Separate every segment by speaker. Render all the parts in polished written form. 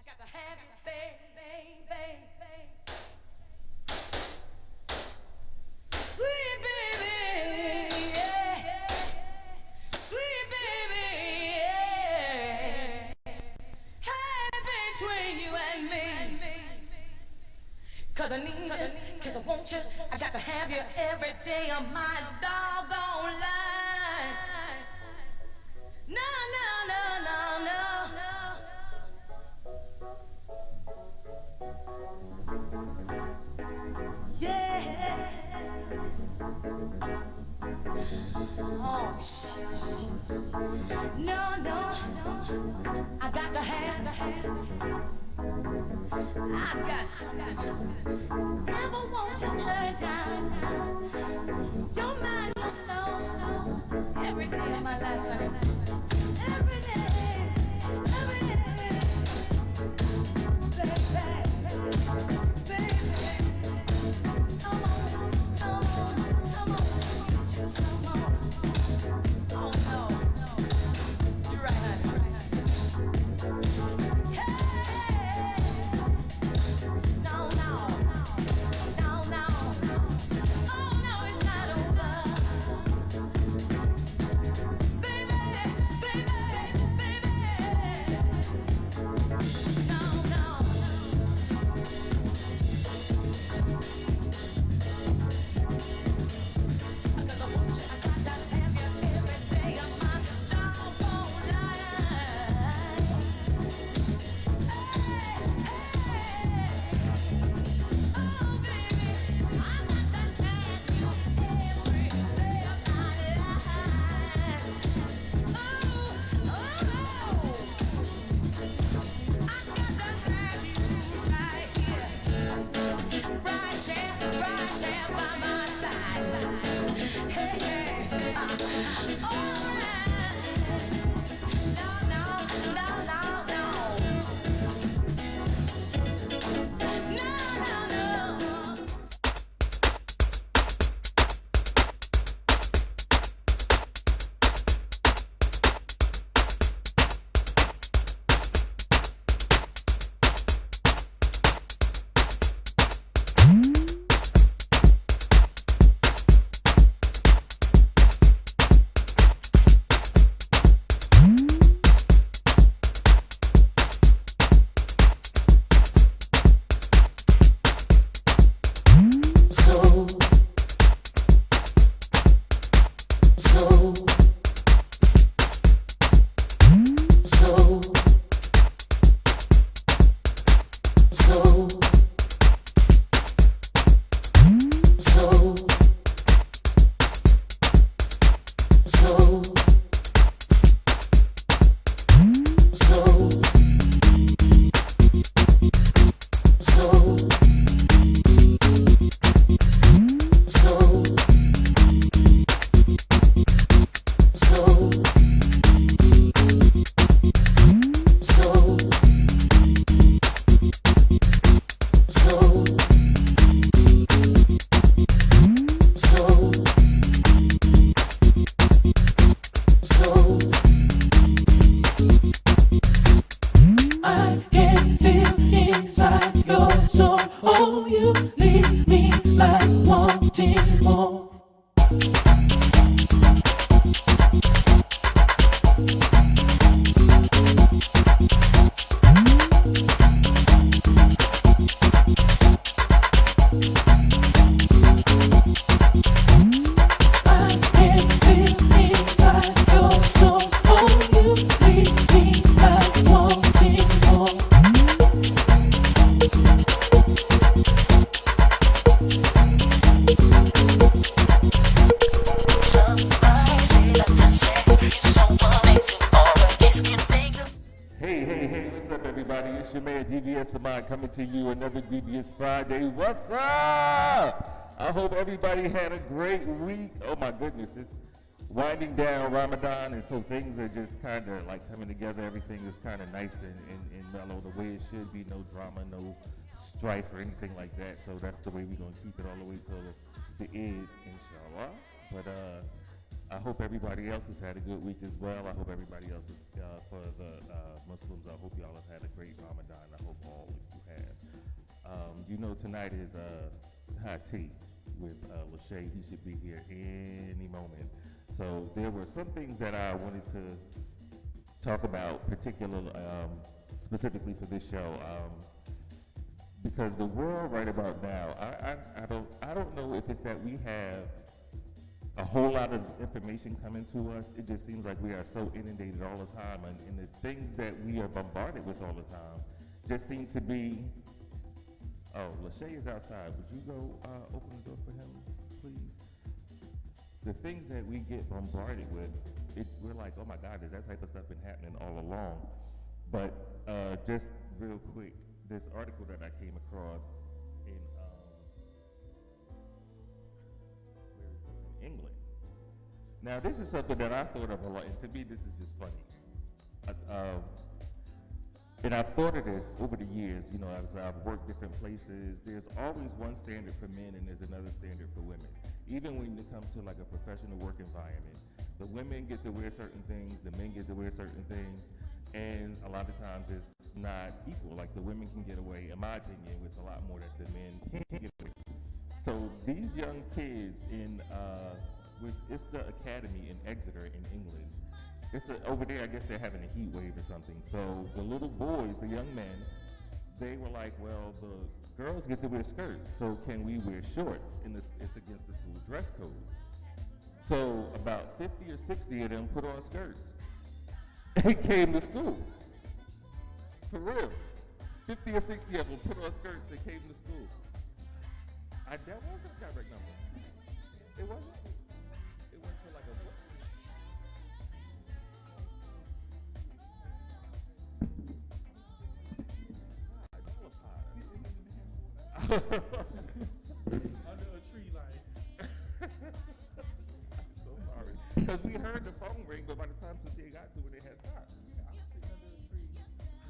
Speaker 1: got to have it, baby. Sweet baby, yeah. Sweet baby, yeah. Hey, between you and me. Cause I need it, cause I want you. I got to have you every day of my doggone life. No, no, no, no, no. Yes. Oh, shit. No, no, no. I got to have. I got something. Never want to turn down. Your mind, your soul. Every day of my life, honey. Every day. Baby. Come on. Get you some more. Oh no. You're right, honey. Hey. No. Oh no, it's not over. Baby. No.
Speaker 2: Coming to you another Devious Friday. What's up? I hope everybody had a great week. Oh my goodness, it's winding down Ramadan, and so things are just kind of like coming together. Everything is kind of nice and mellow, the way it should be. No drama, no strife or anything like that. So that's the way we're gonna keep it all the way till the end, inshallah. But I hope everybody else has had a good week as well. I hope everybody else is, for the Muslims, I hope y'all have had a great Ramadan. I hope all of you have. You know, tonight is high tea with Lashae. He should be here any moment. So there were some things that I wanted to talk about, particularly, specifically for this show, because the world right about now, I don't know if it's that we have a whole lot of information coming to us. It just seems like we are so inundated all the time, and the things that we are bombarded with all the time just seem to be. Oh, Lashae is outside. Would you go open the door for him, please? The things that we get bombarded with, we're like, oh my God, has that type of stuff been happening all along? But just real quick, this article that I came across in where is it? In England. Now, this is something that I thought of a lot, and to me, this is just funny. And I've thought of this over the years, you know, as I've worked different places. There's always one standard for men and there's another standard for women. Even when it comes to like a professional work environment, the women get to wear certain things, the men get to wear certain things, and a lot of times it's not equal. Like the women can get away, in my opinion, with a lot more that the men can't get away with. So these young kids it's the academy in Exeter in England. Over there, I guess they're having a heat wave or something. So the little boys, the young men, they were like, well, the girls get to wear skirts, so can we wear shorts? And it's against the school dress code. So about 50 or 60 of them put on skirts and came to school. For real. 50 or 60 of them put on skirts and came to school. That wasn't a direct number. It wasn't. It went to like a what?
Speaker 3: Under a tree light.
Speaker 2: So sorry. Because we heard the phone ring, but by the time Cynthia got to it, it had stopped.
Speaker 3: Yeah, I was sitting under a tree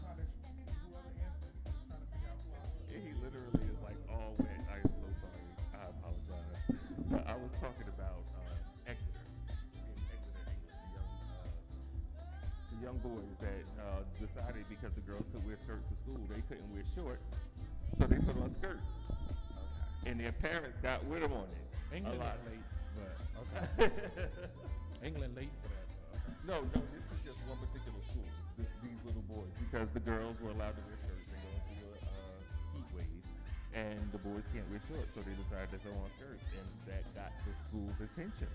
Speaker 3: trying to, whoever answered, trying to figure out who I was.
Speaker 2: He literally is like all wet. I am so sorry. I apologize. But I was talking about Exeter, in Exeter, England, the young boys that decided because the girls could wear skirts to school, they couldn't wear shorts, so they put on skirts. Okay. And their parents got with them on it.
Speaker 3: England
Speaker 2: a lot
Speaker 3: late, but okay. England late for that. Okay.
Speaker 2: No, this is just one particular school. These little boys, because the girls were allowed to wear shirts and go into a heat wave, and the boys can't wear shorts, so they decided to throw on skirts, and that got the school's attention.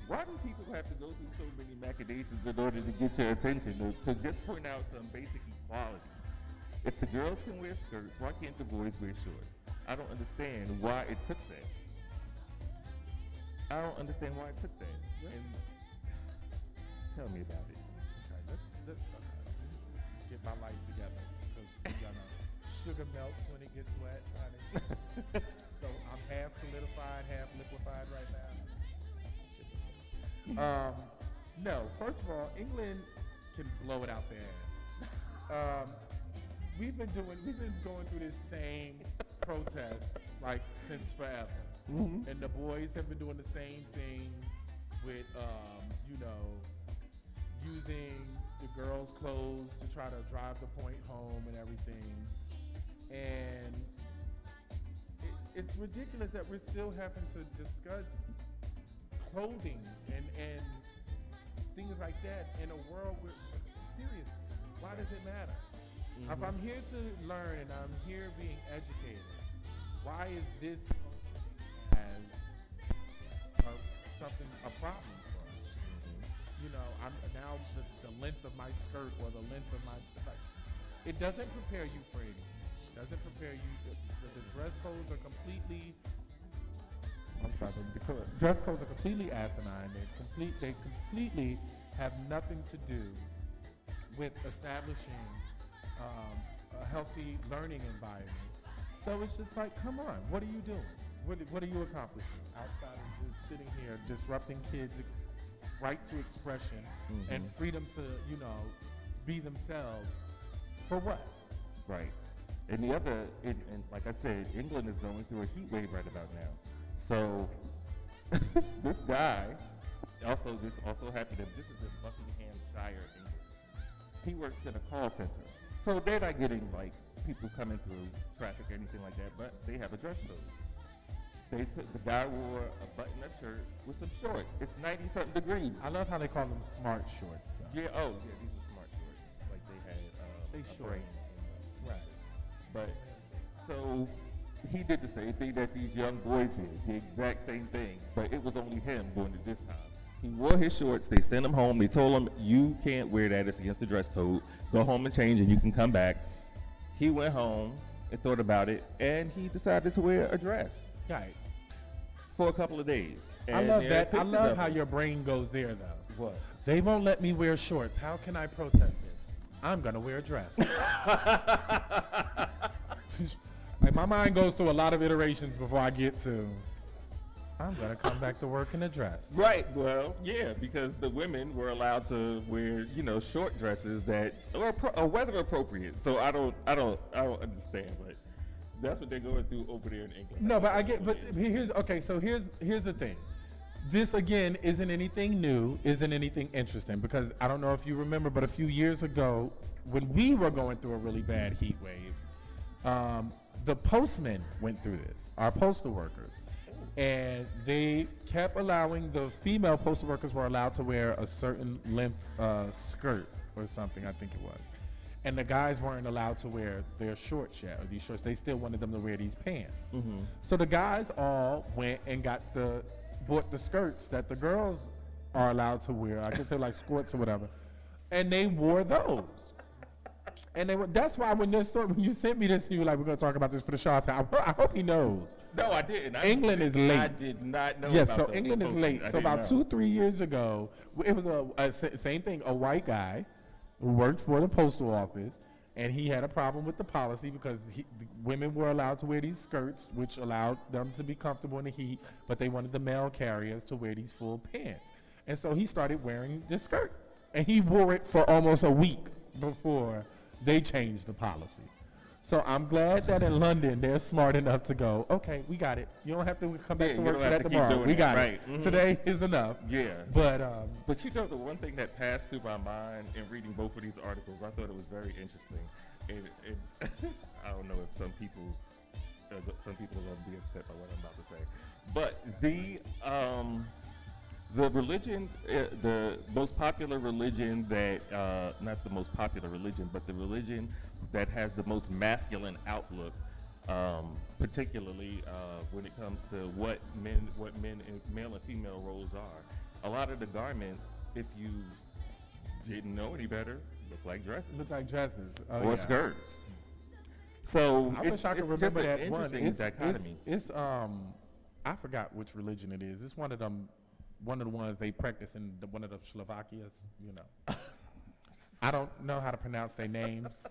Speaker 2: Why do people have to go through so many machinations in order to get your attention? To just point out some basic equality. If the girls can wear skirts, why can't the boys wear shorts? I don't understand why it took that. I don't understand why it took that. And tell me about it.
Speaker 3: Okay, let's get my life together, because sugar melts when it gets wet, honey. So I'm half solidified, half liquefied right now. No, first of all, England can blow it out their ass. We've been going through this same protest like since forever. Mm-hmm. And the boys have been doing the same thing with, using the girls' clothes to try to drive the point home and everything. And it's ridiculous that we're still having to discuss clothing and things like that in a world where, seriously, why does it matter? Mm-hmm. If I'm here to learn and I'm here being educated, why is this as a problem for us? Mm-hmm. You know, I'm now just the length of my skirt or the length of my it doesn't prepare you for anything. It doesn't prepare you. The dress codes are completely. The dress codes are completely asinine. They completely have nothing to do with establishing a healthy learning environment. So it's just like, come on, what are you doing? What are you accomplishing outside of just sitting here disrupting kids' right to expression mm-hmm. and freedom to, be themselves? For what?
Speaker 2: Right. And the other, and like I said, England is going through a heat wave right about now. So this guy, this also happened. This is in Buckinghamshire, England. He works in a call center, so they're not getting like people coming through traffic or anything like that. But they have a dress code. The guy wore a button-up shirt with some shorts. It's 90-something degrees.
Speaker 3: I love how they call them smart shorts. Though.
Speaker 2: Yeah. Oh, yeah. These are smart shorts. Like they had
Speaker 3: They
Speaker 2: a
Speaker 3: short.
Speaker 2: brain in them.
Speaker 3: Right.
Speaker 2: But so he did the same thing that these young boys did, the exact same thing. But it was only him doing it this time. He wore his shorts. They sent him home. They told him, "You can't wear that. It's against the dress code. Go home and change, and you can come back." He went home and thought about it, and he decided to wear a dress.
Speaker 3: Right.
Speaker 2: For a couple of days.
Speaker 3: I
Speaker 2: And
Speaker 3: love
Speaker 2: there are
Speaker 3: that. I
Speaker 2: pictures
Speaker 3: love
Speaker 2: of
Speaker 3: how
Speaker 2: him.
Speaker 3: your brain goes there, though.
Speaker 2: What?
Speaker 3: They won't let me wear shorts. How can I protest this? I'm gonna wear a dress. Like my mind goes through a lot of iterations before I get to. I'm gonna come back to work in a dress.
Speaker 2: Right. Well, yeah, because the women were allowed to wear, short dresses that are weather appropriate. So I don't understand, but that's what they're going through over there in England.
Speaker 3: No, but I get. But here's okay. So here's the thing. This again isn't anything new, isn't anything interesting because I don't know if you remember, but a few years ago when we were going through a really bad heat wave, the postmen went through this. Our postal workers. And they kept allowing the female postal workers were allowed to wear a certain length skirt or something, I think it was. And the guys weren't allowed to wear their shorts yet, or these shorts. They still wanted them to wear these pants.
Speaker 2: Mm-hmm.
Speaker 3: So the guys all went and bought the skirts that the girls are allowed to wear. I guess they're like skirts or whatever. And they wore those. And that's why when you sent me this, you were like, we're going to talk about this for the show. I said, I hope he knows.
Speaker 2: No, I didn't.
Speaker 3: England is late.
Speaker 2: I did not know.
Speaker 3: Yes,
Speaker 2: about
Speaker 3: so
Speaker 2: the
Speaker 3: England is
Speaker 2: postmen.
Speaker 3: late.
Speaker 2: I
Speaker 3: So
Speaker 2: didn't
Speaker 3: about
Speaker 2: know.
Speaker 3: 2-3 years ago, it was same thing. A white guy who worked for the postal office, and he had a problem with the policy because the women were allowed to wear these skirts, which allowed them to be comfortable in the heat, but they wanted the male carriers to wear these full pants. And so he started wearing this skirt, and he wore it for almost a week before they changed the policy. So I'm glad that in London they're smart enough to go, okay, we got it. You don't have to come back
Speaker 2: Yeah,
Speaker 3: to
Speaker 2: you
Speaker 3: work
Speaker 2: don't
Speaker 3: for
Speaker 2: have
Speaker 3: that
Speaker 2: to keep
Speaker 3: tomorrow.
Speaker 2: doing
Speaker 3: We
Speaker 2: it,
Speaker 3: got
Speaker 2: right.
Speaker 3: it.
Speaker 2: Mhm.
Speaker 3: Today is enough.
Speaker 2: Yeah.
Speaker 3: But
Speaker 2: the one thing that passed through my mind in reading both of these articles, I thought it was very interesting. And I don't know if some people are going to be upset by what I'm about to say, but the religion, the most popular religion that, not the most popular religion, but the religion that has the most masculine outlook, particularly when it comes to what male and female roles are. A lot of the garments, if you didn't know any better, look like dresses
Speaker 3: look like dresses. Oh,
Speaker 2: or
Speaker 3: yeah.
Speaker 2: skirts. So
Speaker 3: I wish I could
Speaker 2: it's just
Speaker 3: remember
Speaker 2: an
Speaker 3: that one.
Speaker 2: interesting dichotomy.
Speaker 3: It's I forgot which religion it is. It's one of them. One of the ones they practice in one of the Slovakias, I don't know how to pronounce their names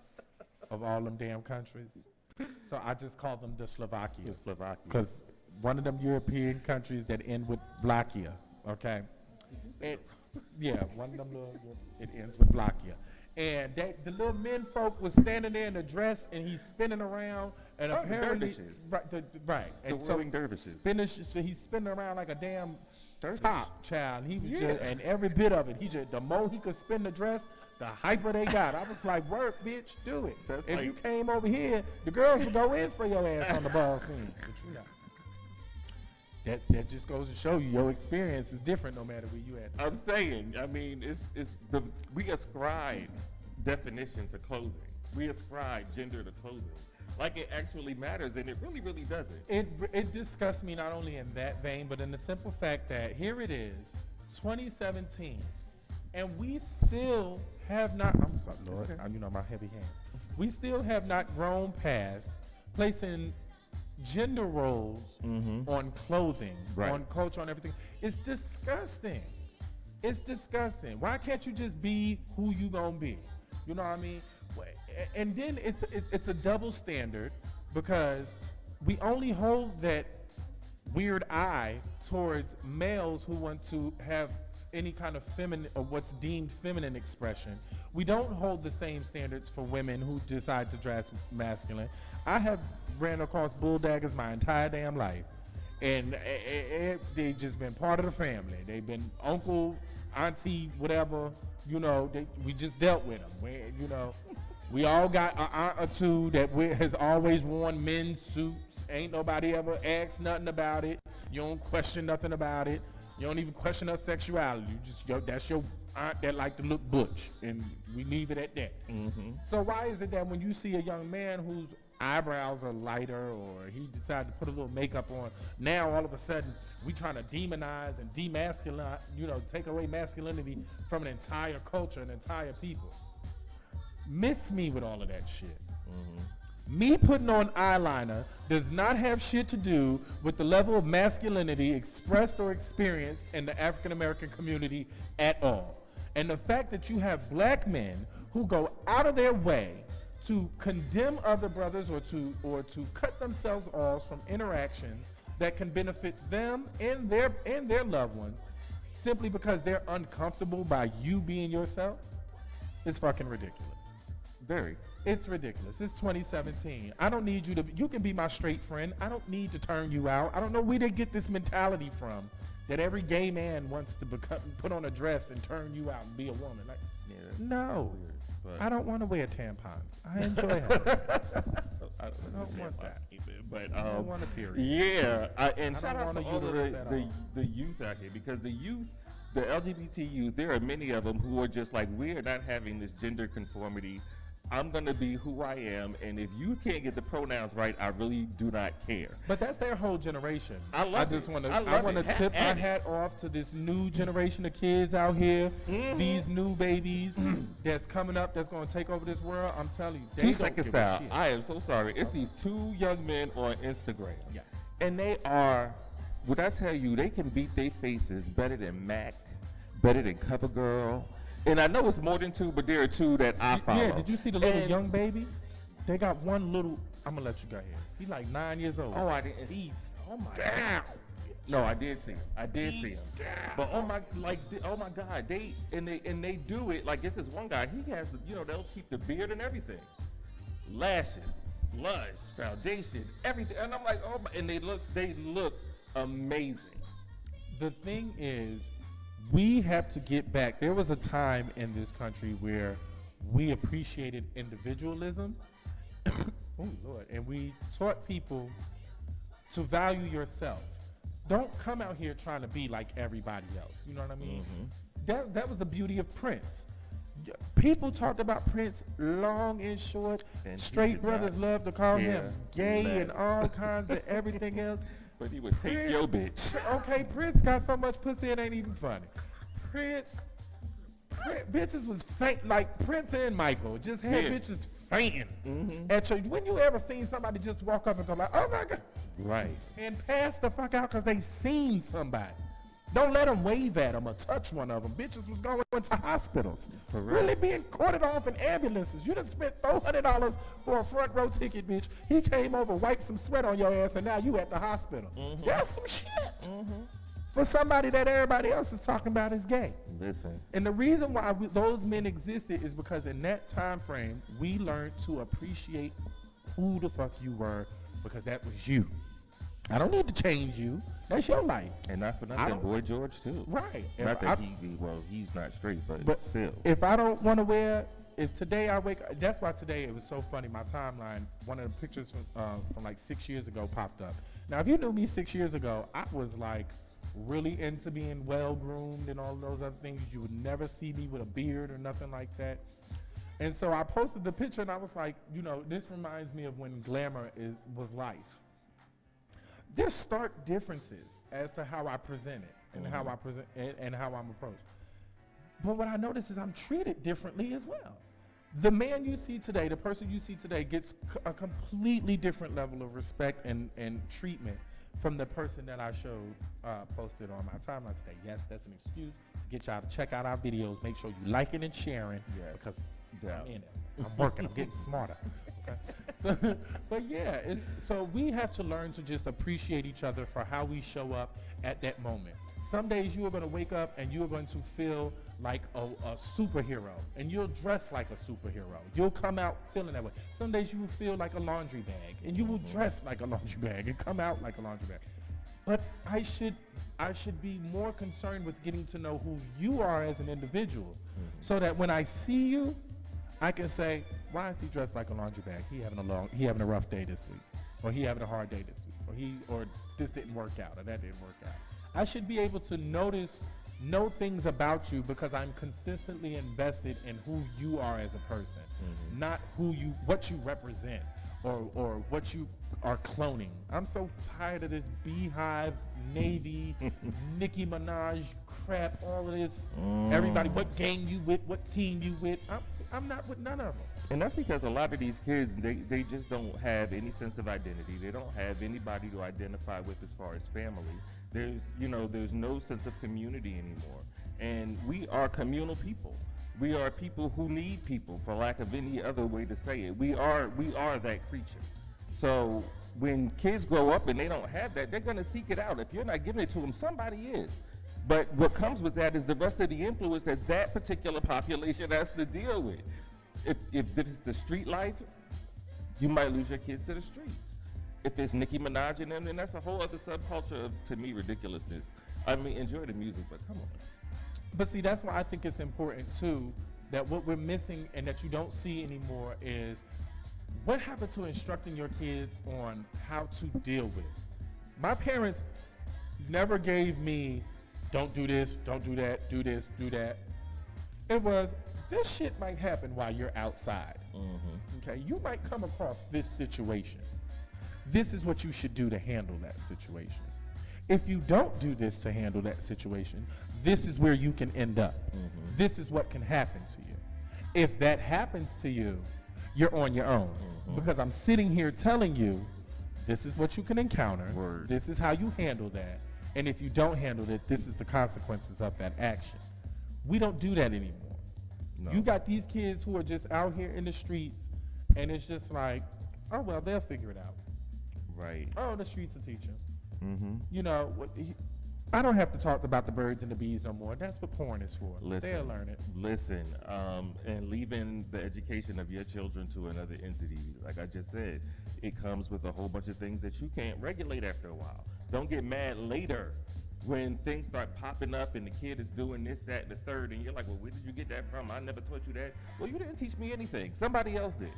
Speaker 3: of all them damn countries. So I just call them the Slovakias.
Speaker 2: The Slovakias.
Speaker 3: Because one of them European countries that end with Vlachia, okay? Yeah, one of them, it ends with Vlachia. And the little men folk was standing there in a dress and he's spinning around and apparently,
Speaker 2: dervishes.
Speaker 3: right.
Speaker 2: The
Speaker 3: And so
Speaker 2: whirling dervishes.
Speaker 3: so he's spinning around like a damn
Speaker 2: Dervish.
Speaker 3: top child. He was
Speaker 2: Yeah.
Speaker 3: just, and every bit of it, the more he could spin the dress, the hyper they got. I was like, work, bitch, do it.
Speaker 2: That's
Speaker 3: If
Speaker 2: like-
Speaker 3: you came over here, the girls would go in for your ass on the ball scene. But you know, that just goes to show you your experience is different no matter where you at.
Speaker 2: I'm saying, I mean, we ascribe definition to clothing. We ascribe gender to clothing. Like it actually matters, and it really, really doesn't.
Speaker 3: It disgusts me not only in that vein, but in the simple fact that here it is, 2017, and we still have not, I'm sorry, Lord,
Speaker 2: okay.
Speaker 3: My heavy hand. We still have not grown past placing gender roles on clothing,
Speaker 2: Right.
Speaker 3: on culture, on everything. It's disgusting. It's disgusting. Why can't you just be who you gonna be? You know what I mean? And then it's a double standard because we only hold that weird eye towards males who want to have any kind of feminine or what's deemed feminine expression. We don't hold the same standards for women who decide to dress masculine. I have ran across bull daggers my entire damn life. and they've just been part of the family. They've been uncle, auntie, whatever. We just dealt with them. We all got an aunt or two that has always worn men's suits. Ain't nobody ever asked nothing about it. You don't question nothing about it. You don't even question her sexuality. That's your aunt that like to look butch, and we leave it at that.
Speaker 2: Mm-hmm.
Speaker 3: So why is it that when you see a young man whose eyebrows are lighter, or he decided to put a little makeup on, now all of a sudden we trying to demonize and demasculine, take away masculinity from an entire culture, an entire people? Miss me with all of that shit.
Speaker 2: Mm-hmm.
Speaker 3: Me putting on eyeliner does not have shit to do with the level of masculinity expressed or experienced in the African American community at all. And the fact that you have black men who go out of their way to condemn other brothers or to cut themselves off from interactions that can benefit them and their loved ones simply because they're uncomfortable by you being yourself is fucking ridiculous.
Speaker 2: Very.
Speaker 3: It's ridiculous. It's 2017. I don't need you can be my straight friend. I don't need to turn you out. I don't know where they get this mentality from that every gay man wants to put on a dress and turn you out and be a woman. Like, no. Weird, I don't want to wear tampons. I enjoy having I don't want that.
Speaker 2: But
Speaker 3: I don't want a period.
Speaker 2: Yeah, and
Speaker 3: I
Speaker 2: shout
Speaker 3: don't
Speaker 2: out to
Speaker 3: want a
Speaker 2: all of
Speaker 3: uterus
Speaker 2: the youth out here, because the youth, the LGBT youth, there are many of them who are just like, we are not having this gender conformity. I'm going to be who I am, and if you can't get the pronouns right, I really do not care.
Speaker 3: But that's their whole generation.
Speaker 2: I want to
Speaker 3: tip my hat off to this new generation of kids out here, these new babies that's coming up that's going to take over this world. I'm telling you, they
Speaker 2: 2
Speaker 3: don't
Speaker 2: second
Speaker 3: give
Speaker 2: style.
Speaker 3: a shit.
Speaker 2: I am so sorry. It's these 2 young men on Instagram.
Speaker 3: Yes.
Speaker 2: And they are, what I tell you, they can beat their faces better than Mac, better than CoverGirl. And I know it's more than 2, but there are 2 that I follow.
Speaker 3: Yeah, did you see the little young baby? They got one little, I'm going to let you go here. He's like 9 years old.
Speaker 2: Oh, I didn't.
Speaker 3: Oh my
Speaker 2: Damn.
Speaker 3: God.
Speaker 2: No, I did see him. But oh my God, they do it like this is one guy. He has, they'll keep the beard and everything, lashes, blush, foundation, everything. And I'm like, oh my, and they look amazing.
Speaker 3: The thing is, we have to get back. There was a time in this country where we appreciated individualism. Oh Lord, and we taught people to value yourself. Don't come out here trying to be like everybody else. You know what I mean? Mm-hmm. That was the beauty of Prince. People talked about Prince long and short. And straight brothers love to call him gay and all kinds of everything else.
Speaker 2: But he would take your bitch.
Speaker 3: Okay, Prince got so much pussy it ain't even funny. Prince bitches was faint, like Prince and Michael just had bitches fainting at church. When you ever seen somebody just walk up and go like, oh my God,
Speaker 2: right,
Speaker 3: and pass the fuck out because they seen somebody? Don't let them wave at them or touch one of them. Bitches was going to hospitals, really being carted off in ambulances. You done spent $400 for a front row ticket, bitch. He came over, wiped some sweat on your ass, and now you at the hospital. That's some shit. For somebody that everybody else is talking about is gay.
Speaker 2: Listen.
Speaker 3: And the reason why those men existed is because in that time frame, we learned to appreciate who the fuck you were because that was you. I don't need to change you. That's your life.
Speaker 2: And not for nothing, Boy George too.
Speaker 3: Right.
Speaker 2: Not that he's not straight, but still.
Speaker 3: If I don't want to wear, if today I wake up, that's why today it was so funny. My timeline, one of the pictures from like 6 years ago popped up. Now, if you knew me 6 years ago, I was like really into being well-groomed and all those other things. You would never see me with a beard or nothing like that. And so I posted the picture and I was like, this reminds me of when glamour was life. There's stark differences as to how I present it and how I present and how I'm approached. But what I notice is I'm treated differently as well. The man you see today, the person you see today gets a completely different level of respect and treatment from the person that I showed posted on my timeline today. Yes, that's an excuse to get y'all to check out our videos. Make sure you like it and sharing because I'm in it. I'm working. I'm getting smarter. Okay? But yeah, so we have to learn to just appreciate each other for how we show up at that moment. Some days you are going to wake up and you are going to feel like a superhero, and you'll dress like a superhero. You'll come out feeling that way. Some days you will feel like a laundry bag, and you will dress like a laundry bag and come out like a laundry bag. But I should be more concerned with getting to know who you are as an individual, so that when I see you, I can say, why is he dressed like a laundry bag? He having a rough day this week, or he having a hard day this week, or this didn't work out, or that didn't work out. I should be able to know things about you because I'm consistently invested in who you are as a person, not what you represent or what you are cloning. I'm so tired of this Beehive, Navy, Nicki Minaj crap, all of this. Everybody, what gang you with, what team you with. I'm not with none of them.
Speaker 2: And that's because a lot of these kids, they just don't have any sense of identity. They don't have anybody to identify with as far as family. There's no sense of community anymore. And we are communal people. We are people who need people, for lack of any other way to say it. We are that creature. So when kids grow up and they don't have that, they're gonna seek it out. If you're not giving it to them, somebody is. But what comes with that is the rest of the influence that particular population has to deal with. If it's the street life, you might lose your kids to the streets. If it's Nicki Minaj and them, then that's a whole other subculture of, to me, ridiculousness. I mean, enjoy the music, but come on.
Speaker 3: But see, that's why I think it's important too, that what we're missing and that you don't see anymore is what happened to instructing your kids on how to deal with it. My parents never gave me, don't do this, don't do that, do this, do that. It was, this shit might happen while you're outside. Okay, you might come across this situation. This is what you should do to handle that situation. If you don't do this to handle that situation, this is where you can end up. This is what can happen to you. If that happens to you, you're on your own. Because I'm sitting here telling you, this is what you can encounter. This is how you handle that. And if you don't handle it, this is the consequences of that action. We don't do that anymore. No. You got these kids who are just out here in the streets, and it's just like, oh, well, they'll figure it out.
Speaker 2: Right.
Speaker 3: Oh, the streets will teach them. You know, I don't have to talk about the birds and the bees no more. That's what porn is for. They'll learn it.
Speaker 2: Listen, and leaving the education of your children to another entity, like I just said, it comes with a whole bunch of things that you can't regulate after a while. Don't get mad later when things start popping up and the kid is doing this, that, and the third, and you're like, well, where did you get that from? I never taught you that. Well, you didn't teach me anything. Somebody else did.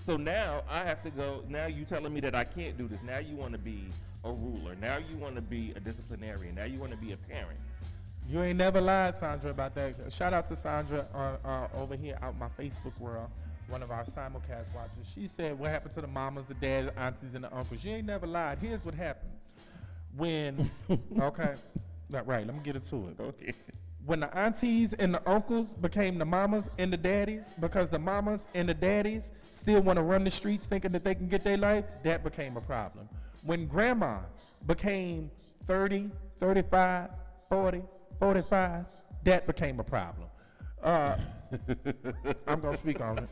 Speaker 2: So now I have to go, now you telling me that I can't do this. Now you want to be a ruler. Now you want to be a disciplinarian. Now you want to be a parent.
Speaker 3: You ain't never lied, Sandra, about that. Shout out to Sandra over here out my Facebook world, one of our simulcast watchers. She said, what happened to the mamas, the dads, the aunties, and the uncles? You ain't never lied. Here's what happened. When, okay, right, let me get into it.
Speaker 2: Okay.
Speaker 3: When the aunties and the uncles became the mamas and the daddies, because the mamas and the daddies still want to run the streets thinking that they can get their life, that became a problem. When grandma became 30, 35, 40, 45, that became a problem. I'm going to speak on it.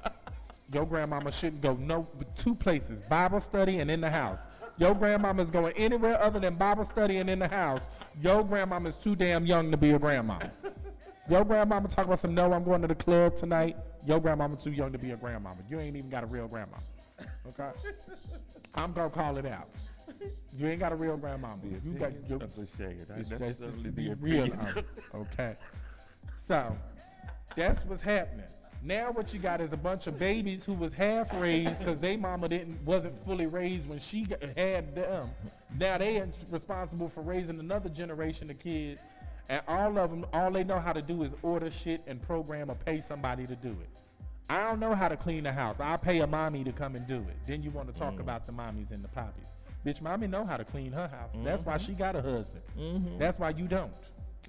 Speaker 3: Your grandmama shouldn't go two places, Bible study and in the house. Your grandmama's going anywhere other than Bible study and in the house. Your grandmama's too damn young to be a grandmama. Your grandmama talk about some, no, I'm going to the club tonight. Your grandmama too young to be a grandmama. You ain't even got a real grandmama. Okay? I'm going to call it out. You ain't got a real grandmama. You got your that's be real. Okay. So that's what's happening. Now what you got is a bunch of babies who was half raised because they mama wasn't fully raised when she had them. Now they are responsible for raising another generation of kids, and all of them, all they know how to do is order shit and program or pay somebody to do it. I don't know how to clean the house. I'll pay a mommy to come and do it. Then you want to talk about the mommies and the poppies. Bitch, mommy know how to clean her house. That's why she got a husband. That's why you don't.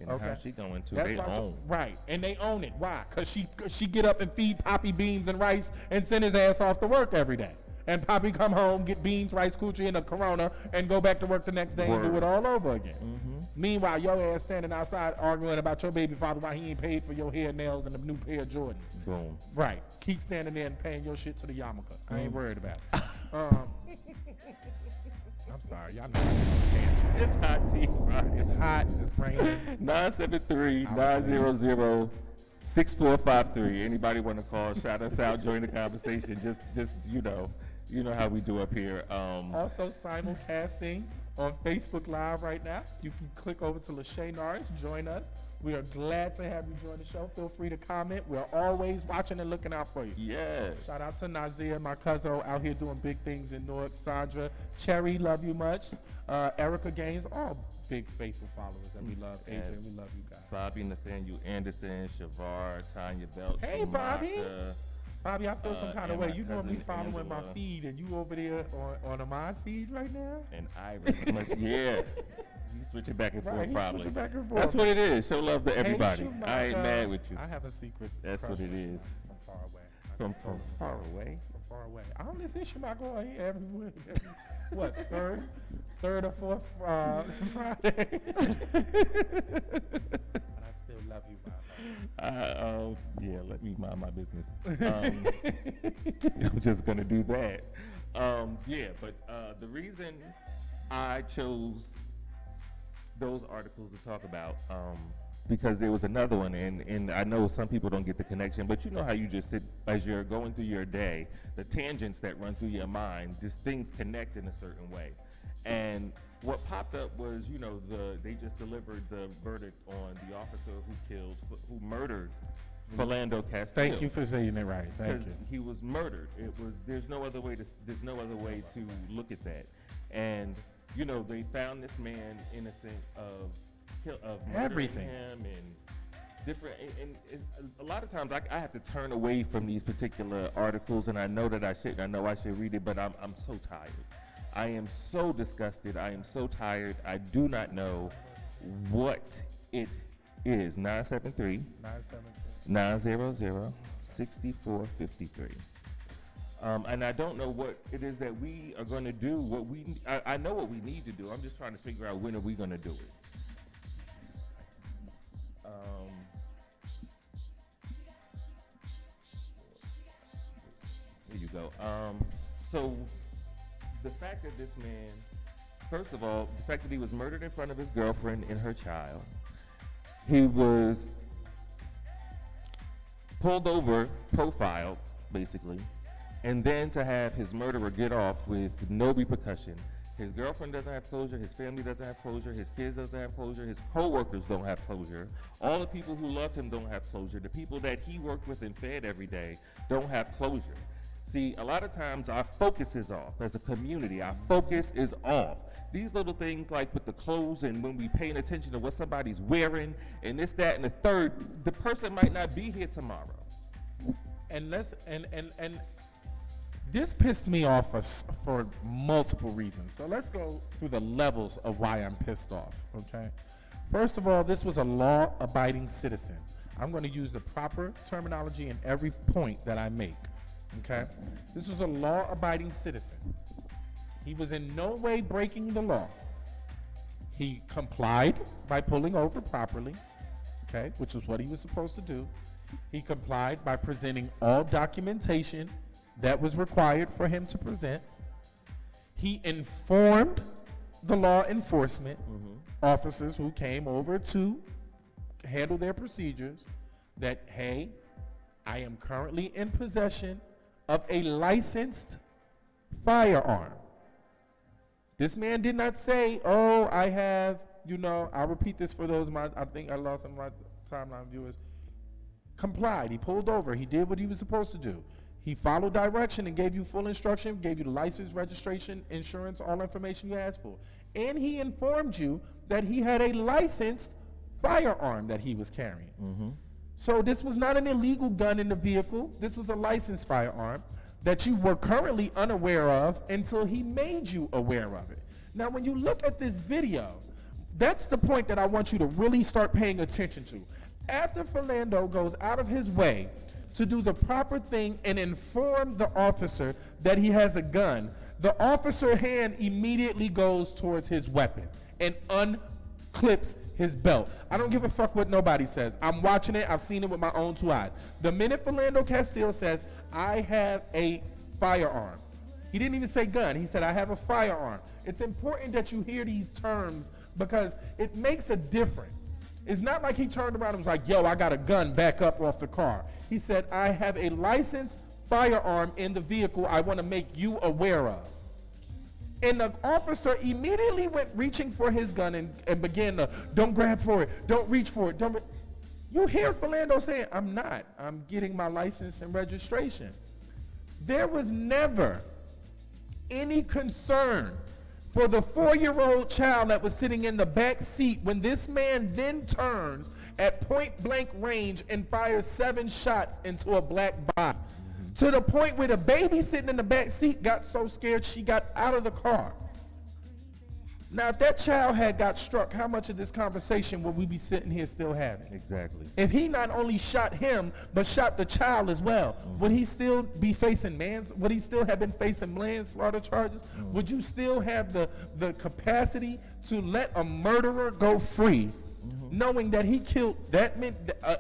Speaker 2: And okay. How she going to, they own.
Speaker 3: Right, and they own it. Why? Because she get up and feed Poppy beans and rice and send his ass off to work every day. And Poppy come home, get beans, rice, coochie, and a Corona, and go back to work the next day and do it all over again. Meanwhile, your ass standing outside arguing about your baby father why he ain't paid for your hair, nails, and a new pair of Jordans.
Speaker 2: Boom.
Speaker 3: Right. Keep standing there and paying your shit to the yarmulke. I ain't worried about it. I'm sorry, y'all know I'm tangent.
Speaker 2: It's hot tea, right?
Speaker 3: It's hot, it's raining.
Speaker 2: 973-900-6453. Anybody want to call, shout us out, join the conversation. Just you know, You know how we do up here.
Speaker 3: Also simulcasting on Facebook Live right now. You can click over to Lashae Norris, join us. We are glad to have you join the show. Feel free to comment. We're always watching and looking out for you.
Speaker 2: Yes.
Speaker 3: Shout out to Nazia, my cousin, out here doing big things in North. Sandra, Cherry, love you much. Erica Gaines, all big faithful followers that we love.
Speaker 2: Yes.
Speaker 3: AJ, we love you guys.
Speaker 2: Bobby Nathaniel Anderson, Shavar, Tanya Belt.
Speaker 3: Hey, Bobby. Bobby, I feel some kind of
Speaker 2: and
Speaker 3: way.
Speaker 2: my
Speaker 3: You normally
Speaker 2: cousin
Speaker 3: following my
Speaker 2: Angela.
Speaker 3: feed, and you over there on my feed right now?
Speaker 2: And Iris. Yeah. You switch it back and
Speaker 3: Right,
Speaker 2: forth,
Speaker 3: he
Speaker 2: probably.
Speaker 3: switching back and forth.
Speaker 2: That's what it is. Show love to
Speaker 3: Hey,
Speaker 2: everybody.
Speaker 3: Schumacher.
Speaker 2: I ain't mad with you.
Speaker 3: I have a secret.
Speaker 2: That's
Speaker 3: crush
Speaker 2: what it
Speaker 3: on you
Speaker 2: is.
Speaker 3: From far away. I
Speaker 2: From
Speaker 3: just told him.
Speaker 2: far away.
Speaker 3: From far away. I only see Schumacher on here every what, third or fourth Friday. But I still love you, my love.
Speaker 2: Yeah, let me mind my business. I'm just gonna do that. Yeah, but the reason I chose those articles to talk about, because there was another one, and I know some people don't get the connection, but you know how you just sit, as you're going through your day, the tangents that run through your mind, just things connect in a certain way. And what popped up was, you know, they just delivered the verdict on the officer who murdered Philando Castile.
Speaker 3: Thank you for saying it right. Thank
Speaker 2: Because
Speaker 3: you.
Speaker 2: he was murdered. There's no other way to look at that. And you know, they found this man innocent of murdering
Speaker 3: Everything.
Speaker 2: him and different. And a lot of times I have to turn away from these particular articles, and I know that I shouldn't. I know I should read it, but I'm so tired. I am so disgusted. I am so tired. I do not know what it is. 973 900 6453. And I don't know what it is that we are going to do. I know what we need to do. I'm just trying to figure out when are we going to do it. Here you go. So the fact that this man, first of all, the fact that he was murdered in front of his girlfriend and her child, he was pulled over, profiled, basically, and then to have his murderer get off with no repercussion. His girlfriend doesn't have closure, his family doesn't have closure, his kids doesn't have closure, his co-workers don't have closure, all the people who loved him don't have closure, the people that he worked with and fed every day don't have closure. See, a lot of times our focus is off. As a community, our focus is off. These little things like with the clothes and when we paying attention to what somebody's wearing and this, that, and the third, the person might not be here tomorrow.
Speaker 3: And this pissed me off for multiple reasons. So let's go through the levels of why I'm pissed off, okay? First of all, this was a law-abiding citizen. I'm going to use the proper terminology in every point that I make, okay? This was a law-abiding citizen. He was in no way breaking the law. He complied by pulling over properly, okay, which is what he was supposed to do. He complied by presenting all documentation that was required for him to present. He informed the law enforcement officers who came over to handle their procedures that, hey, I am currently in possession of a licensed firearm. This man did not say, oh, I have, I'll repeat this for those, I think I lost some of my timeline viewers. Complied, he pulled over, he did what he was supposed to do. He followed direction and gave you full instruction, gave you the license, registration, insurance, all information you asked for. And he informed you that he had a licensed firearm that he was carrying. So this was not an illegal gun in the vehicle. This was a licensed firearm that you were currently unaware of until he made you aware of it. Now, when you look at this video, that's the point that I want you to really start paying attention to. After Philando goes out of his way to do the proper thing and inform the officer that he has a gun, the officer's hand immediately goes towards his weapon and unclips his belt. I don't give a fuck what nobody says. I'm watching it. I've seen it with my own two eyes. The minute Philando Castile says, I have a firearm, he didn't even say gun. He said, I have a firearm. It's important that you hear these terms because it makes a difference. It's not like he turned around and was like, yo, I got a gun, back up off the car. He said, I have a licensed firearm in the vehicle I want to make you aware of. And the officer immediately went reaching for his gun and began to, don't grab for it, don't reach for it, don't. You hear Philando saying, I'm not, I'm getting my license and registration. There was never any concern for the 4-year-old child that was sitting in the back seat when this man then turns at point blank range and fires 7 shots into a black body. To the point where the baby sitting in the back seat got so scared she got out of the car. Now, if that child had got struck, how much of this conversation would we be sitting here still having?
Speaker 2: Exactly.
Speaker 3: If he not only shot him, but shot the child as well, would he still be facing would he still have been facing manslaughter charges? Would you still have the capacity to let a murderer go free, knowing that he killed that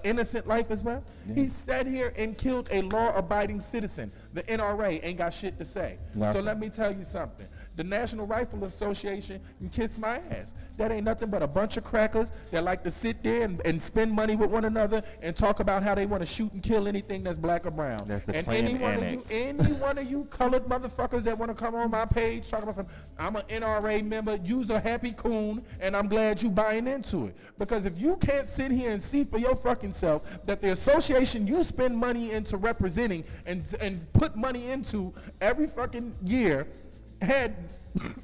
Speaker 3: innocent life as well? He sat here and killed a law-abiding citizen. The NRA ain't got shit to say. So let me tell you something. The National Rifle Association can kiss my ass. That ain't nothing but a bunch of crackers that like to sit there and spend money with one another and talk about how they want to shoot and kill anything that's black or brown.
Speaker 2: That's the
Speaker 3: and
Speaker 2: Klan
Speaker 3: any one of you colored motherfuckers that want to come on my page talk about something, I'm an NRA member, you's a happy coon, and I'm glad you buying into it. Because if you can't sit here and see for your fucking self that the association you spend money into representing and put money into every fucking year had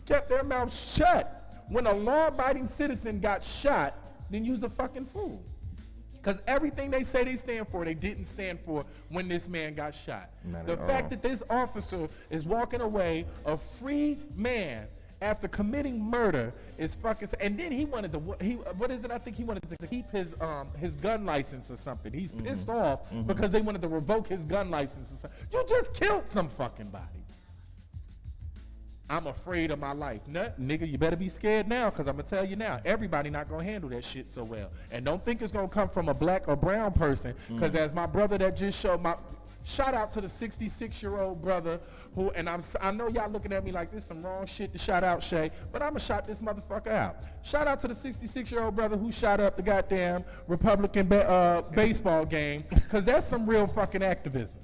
Speaker 3: kept their mouth shut when a law-abiding citizen got shot, then you's a fucking fool. Because everything they say they stand for, they didn't stand for when this man got shot. The fact that this officer is walking away a free man after committing murder is fucking. And then he wanted to. What is it? I think he wanted to keep his gun license or something. He's pissed off because they wanted to revoke his gun license or something. You just killed some fucking body. I'm afraid of my life. Nigga, you better be scared now, because I'm going to tell you now, everybody not going to handle that shit so well. And don't think it's going to come from a black or brown person, because as my brother that just showed shout out to the 66-year-old brother who, and I know y'all looking at me like this some wrong shit to shout out Shay, but I'm going to shout this motherfucker out. Shout out to the 66-year-old brother who shot up the goddamn Republican baseball game, because that's some real fucking activism.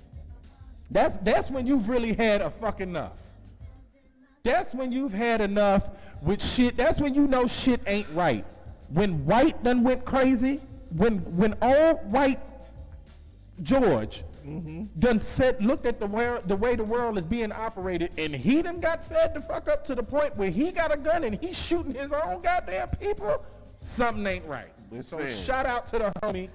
Speaker 3: That's when you've really had a fucking enough. That's when you've had enough with shit. That's when you know shit ain't right. When white done went crazy, when old white George done looked at the way the world is being operated, and he done got fed the fuck up to the point where he got a gun and he's shooting his own goddamn people, something ain't right. So shout out to the homie.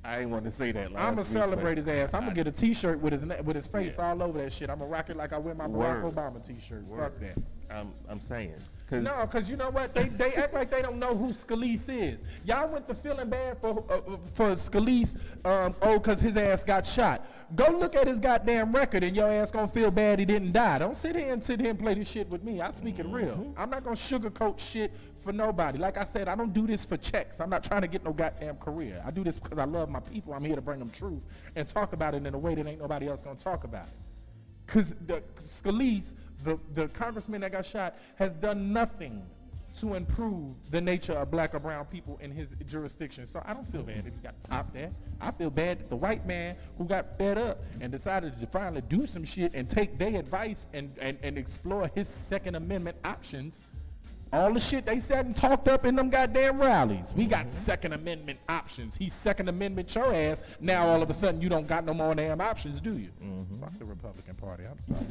Speaker 2: I ain't want to say that.
Speaker 3: I'm gonna celebrate his ass. I'm gonna get a T-shirt with his face all over that shit. I'm gonna rock it like I wear my Barack Obama T-shirt. Fuck that.
Speaker 2: I'm saying.
Speaker 3: No, because you know what? They act like they don't know who Scalise is. Y'all went to feeling bad for Scalise, because his ass got shot. Go look at his goddamn record and your ass gonna feel bad he didn't die. Don't sit here and play this shit with me. I speak it real. I'm not gonna sugarcoat shit for nobody. Like I said, I don't do this for checks. I'm not trying to get no goddamn career. I do this because I love my people. I'm here to bring them truth and talk about it in a way that ain't nobody else gonna talk about it. Because Scalise, the congressman that got shot, has done nothing to improve the nature of black or brown people in his jurisdiction. So I don't feel bad if he got popped there. I feel bad that the white man who got fed up and decided to finally do some shit and take their advice and explore his Second Amendment options. All the shit they said and talked up in them goddamn rallies. We got Second Amendment options. He's Second Amendment your ass. Now all of a sudden you don't got no more damn options, do you? Fuck the Republican Party. I'm sorry.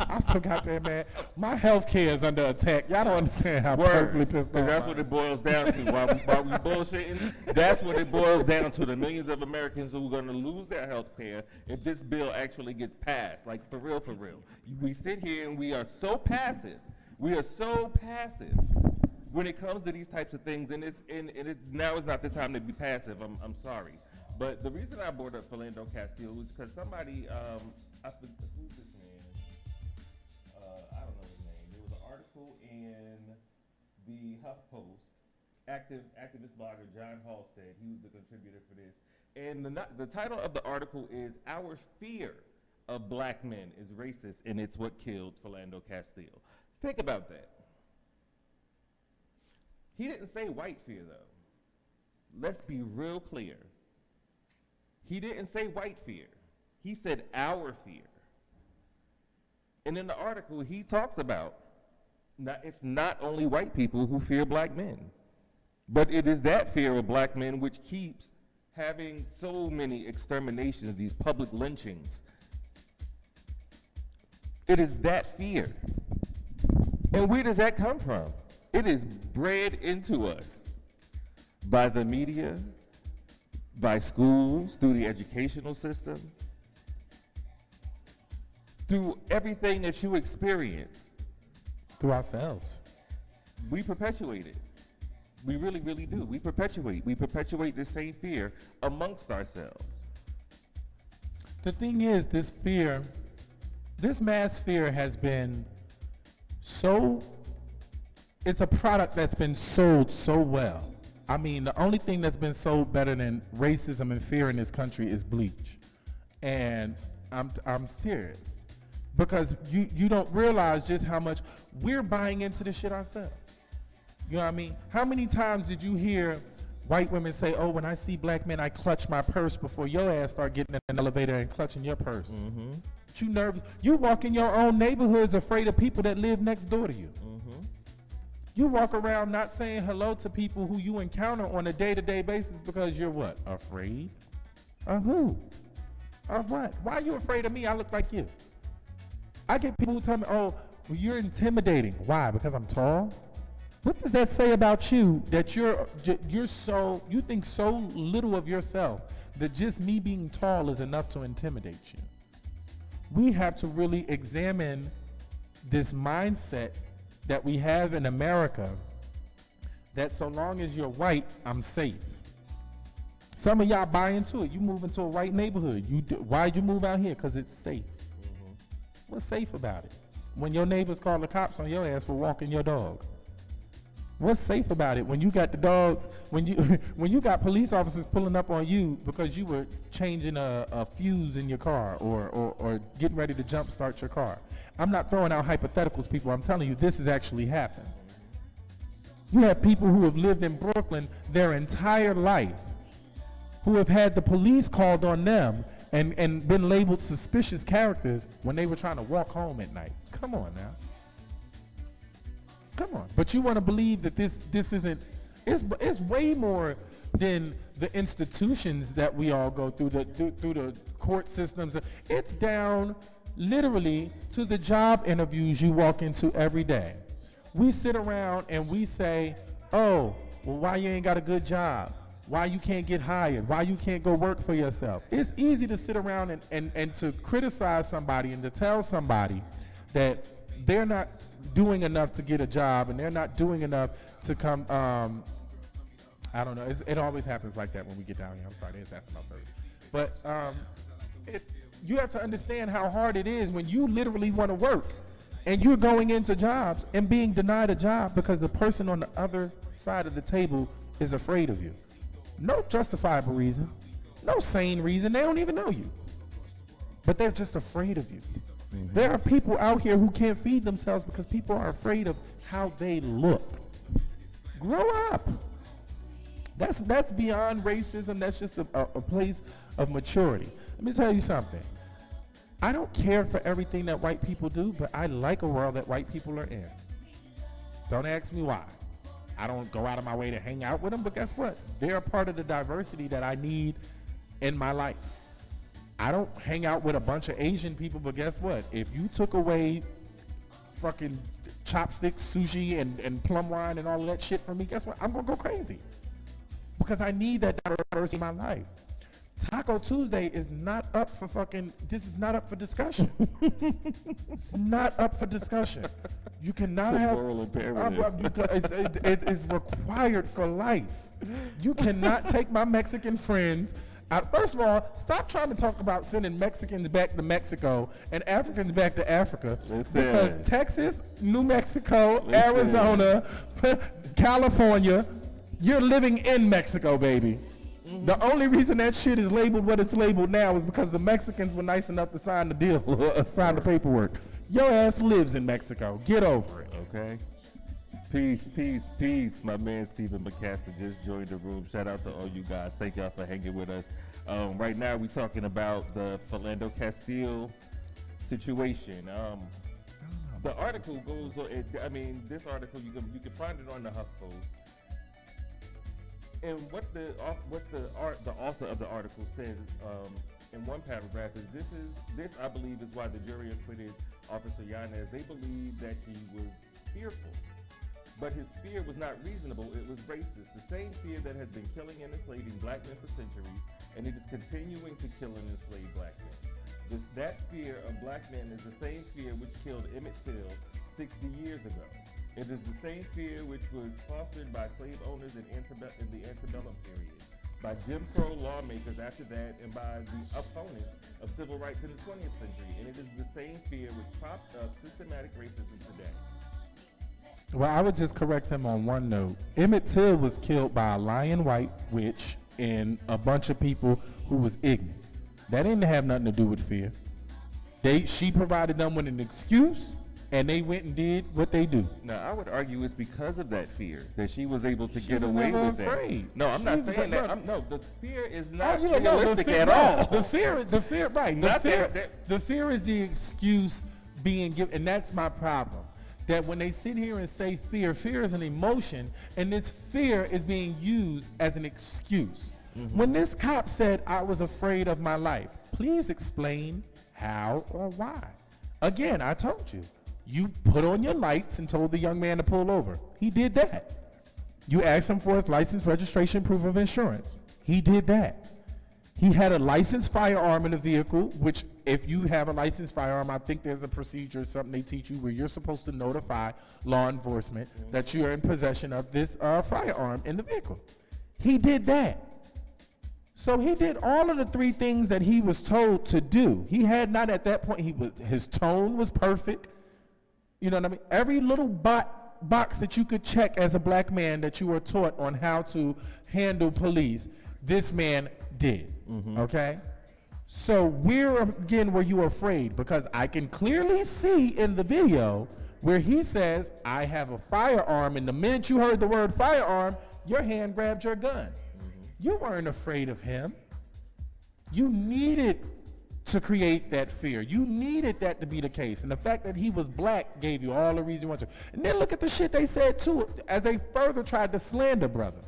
Speaker 3: I'm so goddamn mad. My health care is under attack. Y'all don't understand how personally pissed off.
Speaker 2: That's what it boils down to. While we bullshitting, that's what it boils down to. The millions of Americans who are going to lose their health care if this bill actually gets passed. Like, for real, for real. We sit here and we are so passive. We are so passive when it comes to these types of things. And now is not the time to be passive. I'm sorry. But the reason I brought up Philando Castile was because somebody, who's this man? I don't know his name. There was an article in the HuffPost. Activist blogger John Halstead. He was the contributor for this. And the title of the article is "Our Fear of Black Men is Racist, and It's What Killed Philando Castile." Think about that. He didn't say white fear, though. Let's be real clear. He didn't say white fear. He said our fear. And in the article, he talks about it's not only white people who fear black men, but it is that fear of black men which keeps having so many exterminations, these public lynchings. It is that fear. And where does that come from? It is bred into us by the media, by schools, through the educational system, through everything that you experience.
Speaker 3: Through ourselves.
Speaker 2: We perpetuate it. We really, really do. We perpetuate the same fear amongst ourselves.
Speaker 3: The thing is, this fear, this mass fear has been it's a product that's been sold so well. I mean, the only thing that's been sold better than racism and fear in this country is bleach. And I'm serious. Because you don't realize just how much we're buying into this shit ourselves. You know what I mean? How many times did you hear white women say, oh, when I see black men, I clutch my purse before your ass start getting in an elevator and clutching your purse?
Speaker 2: Mm-hmm.
Speaker 3: But you nervous. You walk in your own neighborhoods afraid of people that live next door to you.
Speaker 2: Mm-hmm.
Speaker 3: You walk around not saying hello to people who you encounter on a day-to-day basis because you're what? Afraid? Of who? Of what? Why are you afraid of me? I look like you. I get people who tell me, oh, well, you're intimidating. Why? Because I'm tall? What does that say about you that you think so little of yourself that just me being tall is enough to intimidate you? We have to really examine this mindset that we have in America that so long as you're white, I'm safe. Some of y'all buy into it. You move into a white neighborhood. Why'd you move out here? Because it's safe. What's safe about it? When your neighbors call the cops on your ass for walking your dog. What's safe about it when you got the dogs, when you got police officers pulling up on you because you were changing a fuse in your car or getting ready to jump start your car? I'm not throwing out hypotheticals, people. I'm telling you, this has actually happened. You have people who have lived in Brooklyn their entire life who have had the police called on them and been labeled suspicious characters when they were trying to walk home at night. Come on now. Come on. But you want to believe that this isn't, it's way more than the institutions that we all go through, through the court systems. It's down literally to the job interviews you walk into every day. We sit around and we say, oh, well, why you ain't got a good job? Why you can't get hired? Why you can't go work for yourself? It's easy to sit around and to criticize somebody and to tell somebody that they're not doing enough to get a job and they're not doing enough to come, I don't know, it always happens like that when we get down here. I'm sorry, that's about service. But you have to understand how hard it is when you literally want to work and you're going into jobs and being denied a job because the person on the other side of the table is afraid of you. No justifiable reason, no sane reason. They don't even know you, but they're just afraid of you. Mm-hmm. There are people out here who can't feed themselves because people are afraid of how they look. Grow up. That's beyond racism. That's just a place of maturity. Let me tell you something. I don't care for everything that white people do, but I like a world that white people are in. Don't ask me why. I don't go out of my way to hang out with them, but guess what? They're a part of the diversity that I need in my life. I don't hang out with a bunch of Asian people, but guess what? If you took away fucking chopsticks, sushi, and plum wine and all of that shit from me, guess what? I'm gonna go crazy. Because I need that diversity in my life. Taco Tuesday is not up for this is not up for discussion. It's not up for discussion. You cannot have, it is required for life. You cannot take my Mexican friends out. First of all, stop trying to talk about sending Mexicans back to Mexico and Africans back to Africa. Because Texas, New Mexico, Arizona, California, you're living in Mexico, baby. Mm-hmm. The only reason that shit is labeled what it's labeled now is because the Mexicans were nice enough to sign the deal, sign the paperwork. Your ass lives in Mexico. Get over it.
Speaker 2: Okay. Peace, peace, peace. My man Stephen McCaster just joined the room. Shout out to all you guys. Thank y'all for hanging with us. Right now, we're talking about the Philando Castile situation. The article goes. I mean, this article you can find it on the HuffPost. And what the author of the article says in one paragraph is this I believe is why the jury acquitted Officer Yanez. They believe that he was fearful, but his fear was not reasonable. It was racist. The same fear that has been killing and enslaving black men for centuries, and it is continuing to kill and enslave black men. That fear of black men is the same fear which killed Emmett Till 60 years ago. It is the same fear which was fostered by slave owners in the antebellum period, by Jim Crow lawmakers after that, and by the opponents of civil rights in the 20th century. And it is the same fear which propped up systematic racism today.
Speaker 3: Well, I would just correct him on one note. Emmett Till was killed by a lying white witch and a bunch of people who was ignorant. That didn't have nothing to do with fear. She provided them with an excuse, and they went and did what they do.
Speaker 2: Now, I would argue it's because of that fear that she was able to get away with
Speaker 3: afraid.
Speaker 2: that. No, I'm not saying that. No, the fear is not
Speaker 3: realistic
Speaker 2: realistic at all.
Speaker 3: The fear, right. The fear is the excuse being given, and that's my problem. That when they sit here and say fear is an emotion, and this fear is being used as an excuse. Mm-hmm. When this cop said, I was afraid of my life, please explain how or why. Again, I told you. You put on your lights and told the young man to pull over. He did that. You asked him for his license, registration, proof of insurance. He did that. He had a licensed firearm in the vehicle, which if you have a licensed firearm, I think there's a procedure, something they teach you where you're supposed to notify law enforcement that you're in possession of this firearm in the vehicle. He did that. So he did all of the three things that he was told to do. He had not at that point, his tone was perfect. You know what I mean? Every little box that you could check as a black man that you were taught on how to handle police, this man did, okay? So where were you afraid? Because I can clearly see in the video where he says, I have a firearm, and the minute you heard the word firearm, your hand grabbed your gun. You weren't afraid of him. You needed to create that fear. You needed that to be the case. And the fact that he was black gave you all the reason you wanted to. And then look at the shit they said too, as they further tried to slander brother.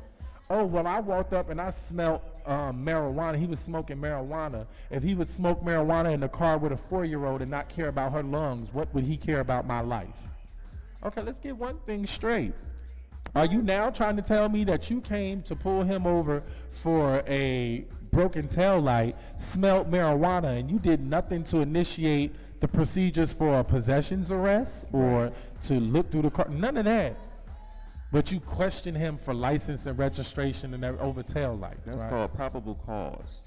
Speaker 3: Oh, well, I walked up and I smelled marijuana. He was smoking marijuana. If he would smoke marijuana in the car with a 4-year-old and not care about her lungs, what would he care about my life? Okay, let's get one thing straight. Are you now trying to tell me that you came to pull him over for a broken tail light, smelled marijuana, and you did nothing to initiate the procedures for a possessions arrest or to look through the car? None of that. But you question him for license and registration and over tail lights.
Speaker 2: That's called probable cause.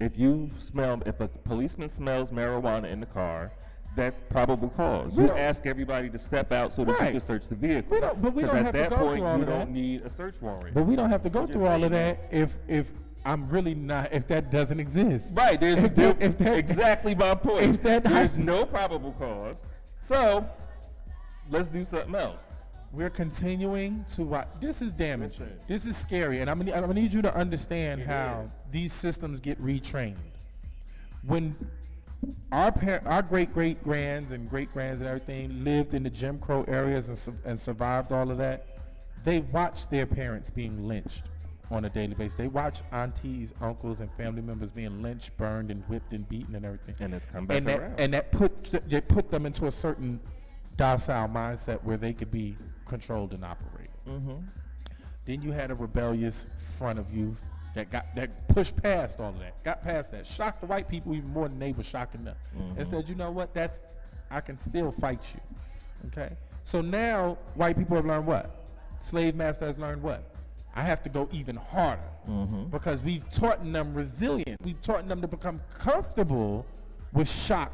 Speaker 2: If a policeman smells marijuana in the car, that's probable cause. You ask everybody to step out so that you can search the vehicle.
Speaker 3: But we don't have to go through all of that.
Speaker 2: At that point, you don't need a search warrant.
Speaker 3: But we don't have to go through all of that if I'm really not, if that doesn't exist.
Speaker 2: Right, exactly my point. There's no probable cause, so let's do something else.
Speaker 3: We're continuing to watch. This is damaging. This is scary, and I'm gonna need you to understand how these systems get retrained. When our great-great-grands and great-grands and everything lived in the Jim Crow areas and survived all of that, they watched their parents being lynched on a daily basis. They watched aunties, uncles, and family members being lynched, burned, and whipped, and beaten, and everything.
Speaker 2: And it's come back around.
Speaker 3: And that put them into a certain docile mindset where they could be controlled and operated. Then you had a rebellious front of youth that pushed past all of that, got past that, shocked the white people even more than they were shocking them, and said, you know what, I can still fight you, okay? So now white people have learned what? Slave master has learned what? I have to go even harder because we've taught them resilience. We've taught them to become comfortable with shock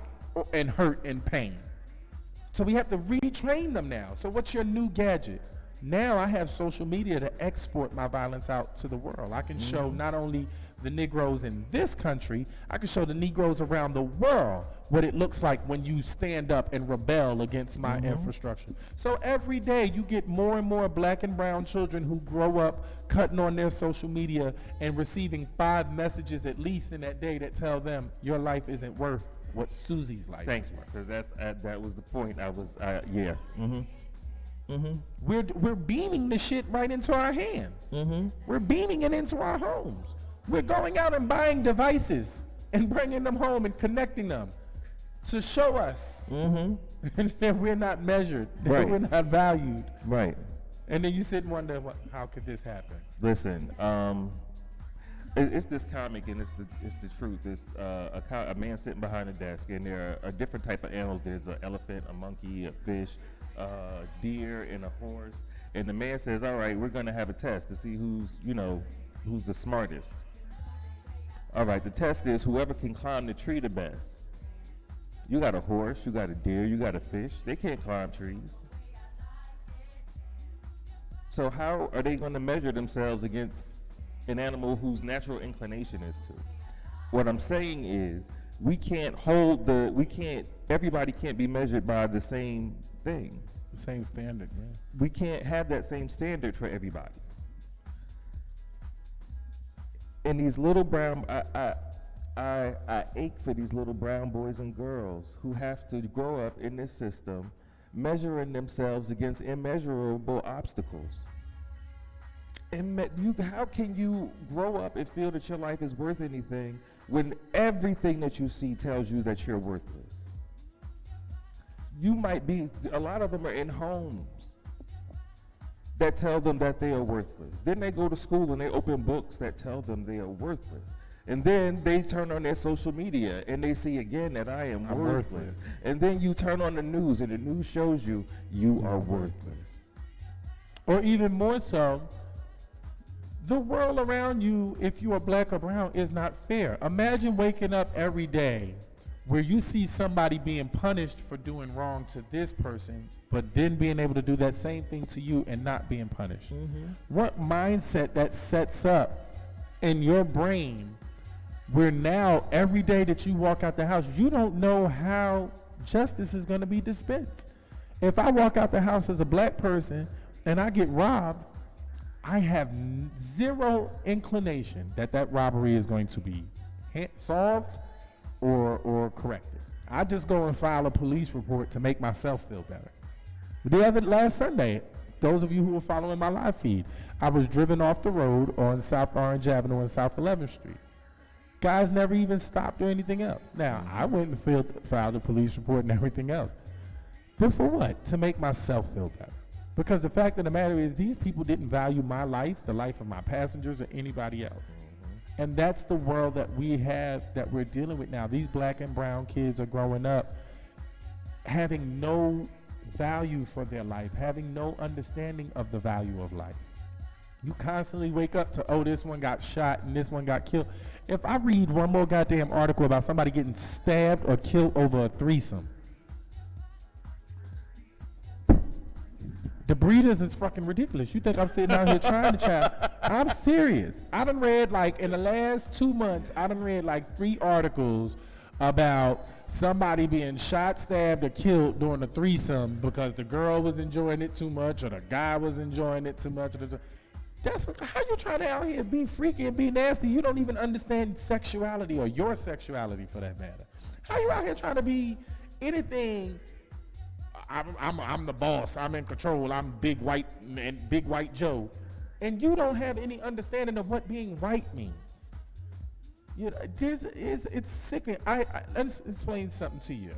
Speaker 3: and hurt and pain. So we have to retrain them now. So what's your new gadget? Now I have social media to export my violence out to the world. I can show not only the Negroes in this country, I can show the Negroes around the world what it looks like when you stand up and rebel against my infrastructure. So every day you get more and more black and brown children who grow up cutting on their social media and receiving 5 messages at least in that day that tell them your life isn't worth what Susie's life
Speaker 2: Thanks,
Speaker 3: is worth.
Speaker 2: because that was the point. Yeah.
Speaker 3: We're beaming the shit right into our hands. We're beaming it into our homes. We're going out and buying devices and bringing them home and connecting them to show us that we're not measured, that we're not valued.
Speaker 2: Right.
Speaker 3: And then you sit and wonder, how could this happen?
Speaker 2: Listen, it's this comic, and it's the truth. It's a man sitting behind a desk, and there are different type of animals. There's an elephant, a monkey, a fish, deer, and a horse. And the man says, "All right, we're going to have a test to see who's the smartest. All right, the test is whoever can climb the tree the best. You got a horse, you got a deer, you got a fish. They can't climb trees. So how are they going to measure themselves against an animal whose natural inclination is to? What I'm saying is everybody can't be measured by the same thing.
Speaker 3: The same standard, man.
Speaker 2: We can't have that same standard for everybody. And these little brown, I ache for these little brown boys and girls who have to grow up in this system measuring themselves against immeasurable obstacles. How can you grow up and feel that your life is worth anything when everything that you see tells you that you're worthless? A lot of them are in homes that tell them that they are worthless. Then they go to school and they open books that tell them they are worthless. And then they turn on their social media and they see again that I'm worthless. And then you turn on the news and the news shows you are worthless.
Speaker 3: Or even more so, the world around you, if you are black or brown, is not fair. Imagine waking up every day where you see somebody being punished for doing wrong to this person, but then being able to do that same thing to you and not being punished. What mindset that sets up in your brain where now every day that you walk out the house, you don't know how justice is going to be dispensed. If I walk out the house as a black person and I get robbed, I have zero inclination that robbery is going to be solved or corrected. I just go and file a police report to make myself feel better. Last Sunday, those of you who were following my live feed, I was driven off the road on South Orange Avenue and South 11th Street. Guys never even stopped or anything else. Now, I went and filed a police report and everything else. But for what? To make myself feel better. Because the fact of the matter is, these people didn't value my life, the life of my passengers, or anybody else. And that's the world that we have, that we're dealing with now. These black and brown kids are growing up having no value for their life, having no understanding of the value of life. You constantly wake up to, this one got shot and this one got killed. If I read one more goddamn article about somebody getting stabbed or killed over a threesome, the breeders is fucking ridiculous. You think I'm sitting out here trying to chat? I'm serious. I done read, in the last 2 months, I done read 3 articles about somebody being shot, stabbed, or killed during a threesome because the girl was enjoying it too much or the guy was enjoying it too much. How you trying to out here be freaky and be nasty? You don't even understand sexuality or your sexuality for that matter. How you out here trying to be anything? I'm the boss. I'm in control. I'm Big White Joe, and you don't have any understanding of what being white means. It's sickening. Let's explain something to you.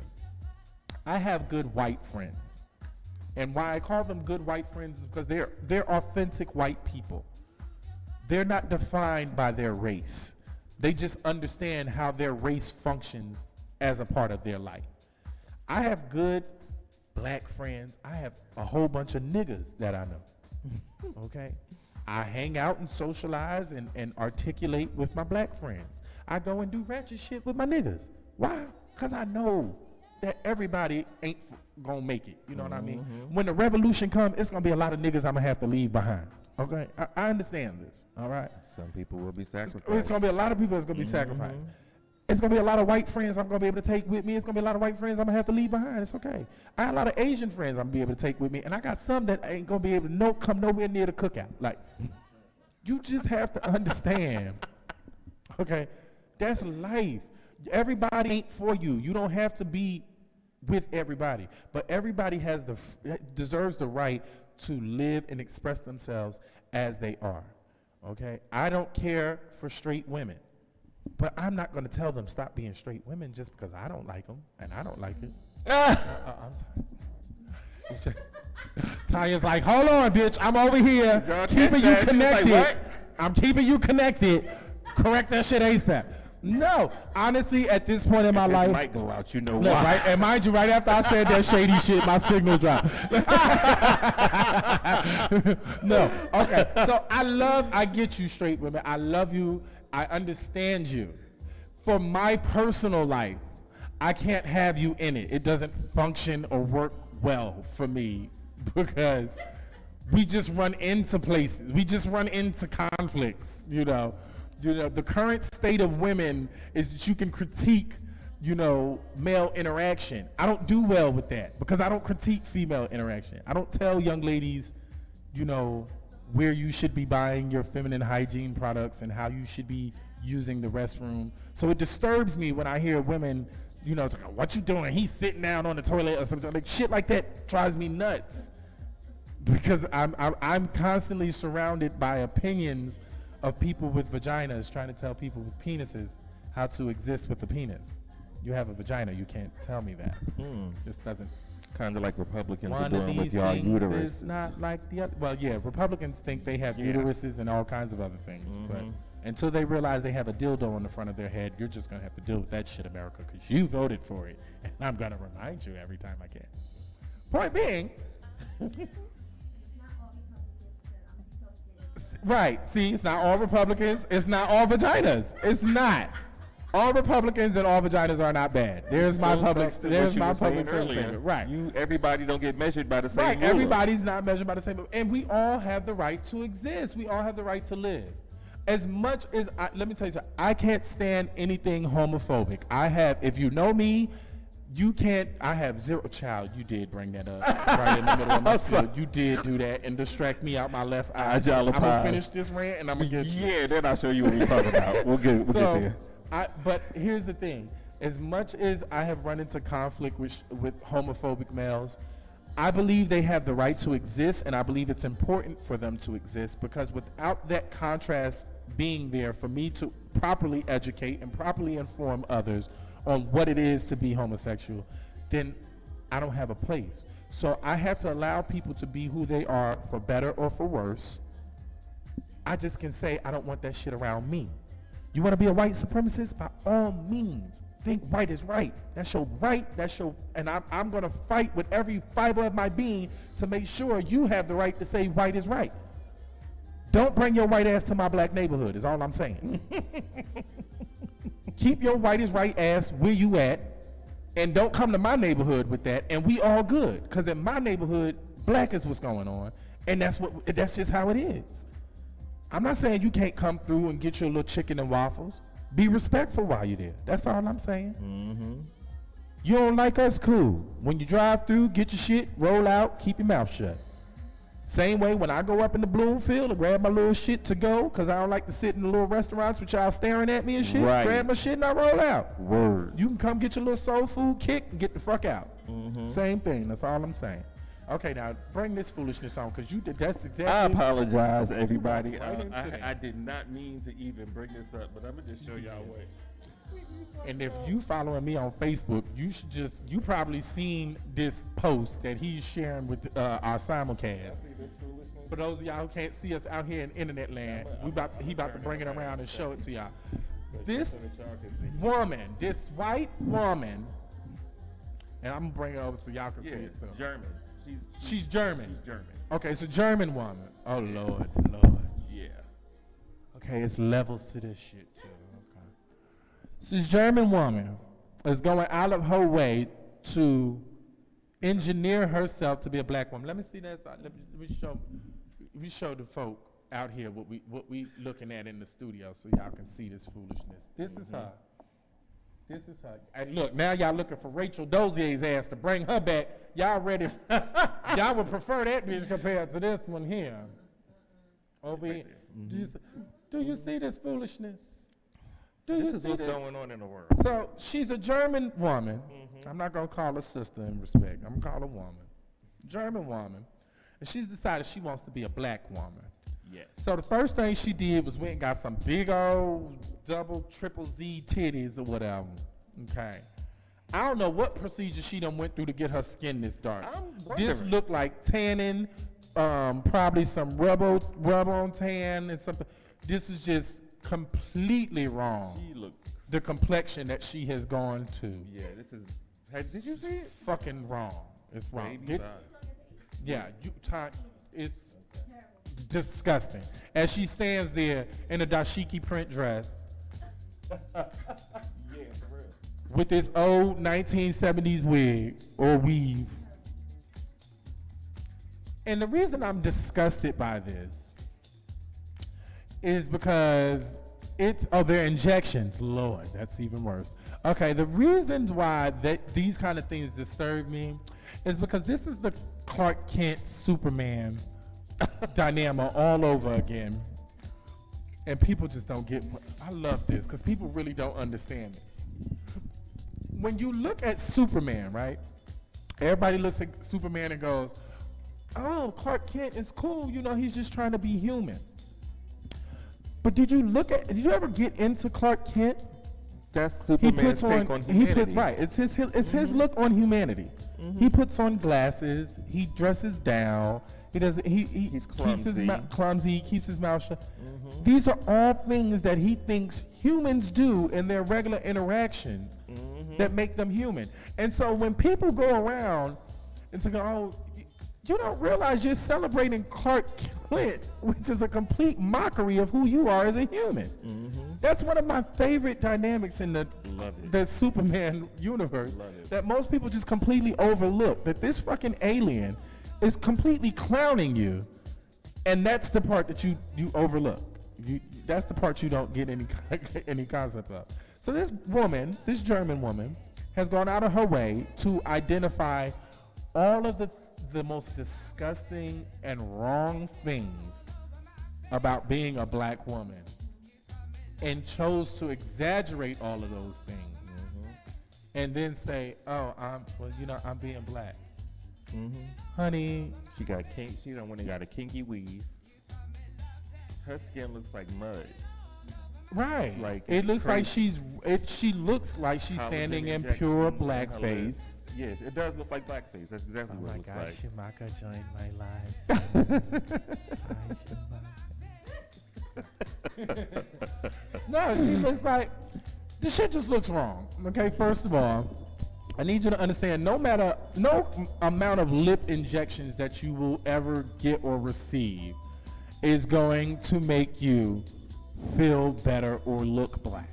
Speaker 3: I have good white friends, and why I call them good white friends is because they're authentic white people. They're not defined by their race. They just understand how their race functions as a part of their life. I have good black friends. I have a whole bunch of niggas that I know. Okay? I hang out and socialize and articulate with my black friends. I go and do ratchet shit with my niggas. Why? Because I know that everybody ain't gonna make it. You know what I mean? When the revolution comes, it's gonna be a lot of niggas I'm gonna have to leave behind. Okay? I understand this. All right?
Speaker 2: Some people will be sacrificed.
Speaker 3: It's gonna be a lot of people that's gonna be sacrificed. It's going to be a lot of white friends I'm going to be able to take with me. It's going to be a lot of white friends I'm going to have to leave behind. It's okay. I got a lot of Asian friends I'm going to be able to take with me, and I got some that ain't going to be able to come nowhere near the cookout. Like, you just have to understand, okay? That's life. Everybody ain't for you. You don't have to be with everybody, but everybody has deserves the right to live and express themselves as they are, okay? I don't care for straight women. But I'm not going to tell them stop being straight women just because I don't like them and I don't like it. I'm sorry. Taya's like, hold on, bitch. I'm over here keeping you connected. Like, I'm keeping you connected. Correct that shit ASAP. No, honestly, at this point in my life,
Speaker 2: might go out. You know
Speaker 3: look,
Speaker 2: why?
Speaker 3: Right, and mind you, right after I said that shady shit, my signal dropped. No, okay. So I get you, straight women. I love you. I understand you. For my personal life, I can't have you in it. It doesn't function or work well for me because we just run into places. We just run into conflicts, you know. The current state of women is that you can critique, male interaction. I don't do well with that because I don't critique female interaction. I don't tell young ladies, where you should be buying your feminine hygiene products and how you should be using the restroom. So it disturbs me when I hear women, talking, what you doing? He's sitting down on the toilet or something. Like shit like that drives me nuts because I'm constantly surrounded by opinions of people with vaginas trying to tell people with penises how to exist with a penis. You have a vagina, you can't tell me that. This doesn't.
Speaker 2: Kind of like Republicans are doing with y'all uteruses.
Speaker 3: Is not like the other. Well, yeah, Republicans think they have uteruses and all kinds of other things, but until they realize they have a dildo on the front of their head, you're just gonna have to deal with that shit, America, because you voted for it, and I'm gonna remind you every time I can. Point being, right? See, it's not all Republicans. It's not all vaginas. It's not. All Republicans and all vaginas are not bad. There's my public service statement. Right.
Speaker 2: Everybody don't get measured by the same
Speaker 3: Right.
Speaker 2: ruler.
Speaker 3: Everybody's not measured by the same. And we all have the right to exist. We all have the right to live. As much as, let me tell you something, I can't stand anything homophobic. If you know me, I have zero, child, you did bring that up right in the middle of my spiel. You did do that and distract me out my left eye. I'm going to finish this rant and I'm going to get you.
Speaker 2: Yeah, then I'll show you what he's talking about. We'll get there.
Speaker 3: But here's the thing. As much as I have run into conflict with homophobic males, I believe they have the right to exist, and I believe it's important for them to exist because without that contrast being there for me to properly educate and properly inform others on what it is to be homosexual, then I don't have a place. So I have to allow people to be who they are for better or for worse. I just can say I don't want that shit around me. You want to be a white supremacist? By all means, think white is right. That's your right. And I'm going to fight with every fiber of my being to make sure you have the right to say white is right. Don't bring your white ass to my black neighborhood is all I'm saying. Keep your white is right ass where you at, and don't come to my neighborhood with that, and we all good. Because in my neighborhood, black is what's going on, and that's just how it is. I'm not saying you can't come through and get your little chicken and waffles. Be respectful while you're there. That's all I'm saying. You don't like us? Cool. When you drive through, get your shit, roll out, keep your mouth shut. Same way when I go up in the Bloomfield and grab my little shit to go, because I don't like to sit in the little restaurants with y'all staring at me and shit. Right. Grab my shit and I roll out.
Speaker 2: Word.
Speaker 3: You can come get your little soul food kick and get the fuck out. Same thing. That's all I'm saying. Okay, now bring this foolishness on, because that's exactly.
Speaker 2: I apologize, everybody. I did not mean to even bring this up, but I'm gonna just show y'all what.
Speaker 3: And if you following me on Facebook, you probably seen this post that he's sharing with our simulcast. For those of y'all who can't see us out here in internet land, he about to bring it around and show it to y'all. This woman, this white woman, and I'm gonna bring it over so y'all can see it too.
Speaker 2: German.
Speaker 3: She's German.
Speaker 2: She's German.
Speaker 3: Okay, it's a German woman. Oh Lord.
Speaker 2: Yeah.
Speaker 3: Okay, it's levels to this shit too. Okay. So this German woman is going out of her way to engineer herself to be a black woman. Let me see that. Let me show the folk out here what we looking at in the studio so y'all can see this foolishness. This is her. This is her. And look, now y'all looking for Rachel Dozier's ass to bring her back. Y'all ready? Y'all would prefer that bitch compared to this one here. Over here. Do you see this foolishness?
Speaker 2: This is what's going on in the world.
Speaker 3: So she's a German woman. I'm not going to call her sister in respect. I'm going to call her woman. German woman. And she's decided she wants to be a black woman.
Speaker 2: Yes.
Speaker 3: So the first thing she did was went and got some big old double, triple Z titties or whatever. Okay. I don't know what procedure she done went through to get her skin this dark. This looked like tanning, probably some rub on tan and something. This is just completely wrong.
Speaker 2: She looked.
Speaker 3: The complexion that she has gone to.
Speaker 2: Yeah, this is. Did you see it?
Speaker 3: Fucking wrong. It's wrong. It's disgusting. As she stands there in a dashiki print dress.
Speaker 2: Yeah, for real.
Speaker 3: With this old 1970s wig or weave. And the reason I'm disgusted by this is because they're injections. Lord, that's even worse. Okay, the reasons why these kind of things disturb me is because this is the Clark Kent Superman dynamo all over again. And people just don't get I love this because people really don't understand this. When you look at Superman, right? Everybody looks at Superman and goes, oh, Clark Kent is cool. You know, he's just trying to be human. But did you ever get into Clark Kent?
Speaker 2: That's Superman's take on humanity.
Speaker 3: It's his look on humanity. He puts on glasses. He dresses down. He's clumsy. Keeps his mouth shut. These are all things that he thinks humans do in their regular interactions that make them human. And so when people go around and say, oh, you don't realize you're celebrating Clark Kent, which is a complete mockery of who you are as a human. That's one of my favorite dynamics in the Superman universe that most people just completely overlook, that this fucking alien is completely clowning you, and that's the part that you overlook. That's the part you don't get any concept of. So this German woman, has gone out of her way to identify all of the most disgusting and wrong things about being a black woman, and chose to exaggerate all of those things, and then say, "Oh, I'm being black." Honey,
Speaker 2: she done went and got a kinky weave. Her skin looks like mud.
Speaker 3: Right.
Speaker 2: Like
Speaker 3: it looks
Speaker 2: crazy.
Speaker 3: she looks like she's standing in pure blackface.
Speaker 2: Yes, it does look like blackface. That's exactly what it looks like.
Speaker 3: Oh my gosh, Shimaka joined my life. No, she looks like, this shit just looks wrong. Okay, first of all, I need you to understand, no amount of lip injections that you will ever get or receive is going to make you feel better or look black.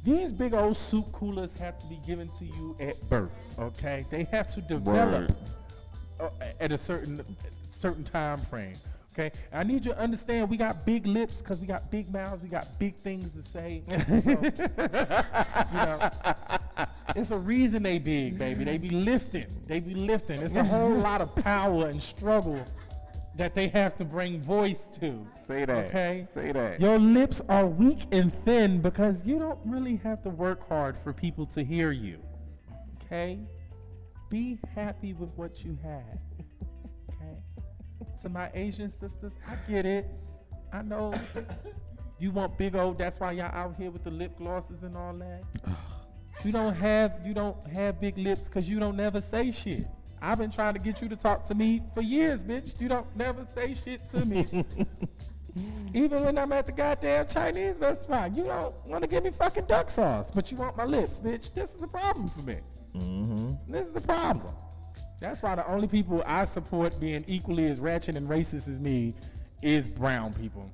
Speaker 3: These big old soup coolers have to be given to you at birth, okay? They have to develop at a certain time frame, okay? I need you to understand we got big lips because we got big mouths, we got big things to say. So, it's a reason they big, baby. They be lifting. It's a whole lot of power and struggle that they have to bring voice to.
Speaker 2: Say that.
Speaker 3: Okay?
Speaker 2: Say that.
Speaker 3: Your lips are weak and thin because you don't really have to work hard for people to hear you. Okay? Be happy with what you have. Okay? To my Asian sisters, I get it. I know you want big old, that's why y'all out here with the lip glosses and all that. You don't have big lips because you don't never say shit. I've been trying to get you to talk to me for years, bitch. You don't never say shit to me. Even when I'm at the goddamn Chinese restaurant, you don't want to give me fucking duck sauce, but you want my lips, bitch. This is a problem for me. This is the problem. That's why the only people I support being equally as ratchet and racist as me is brown people.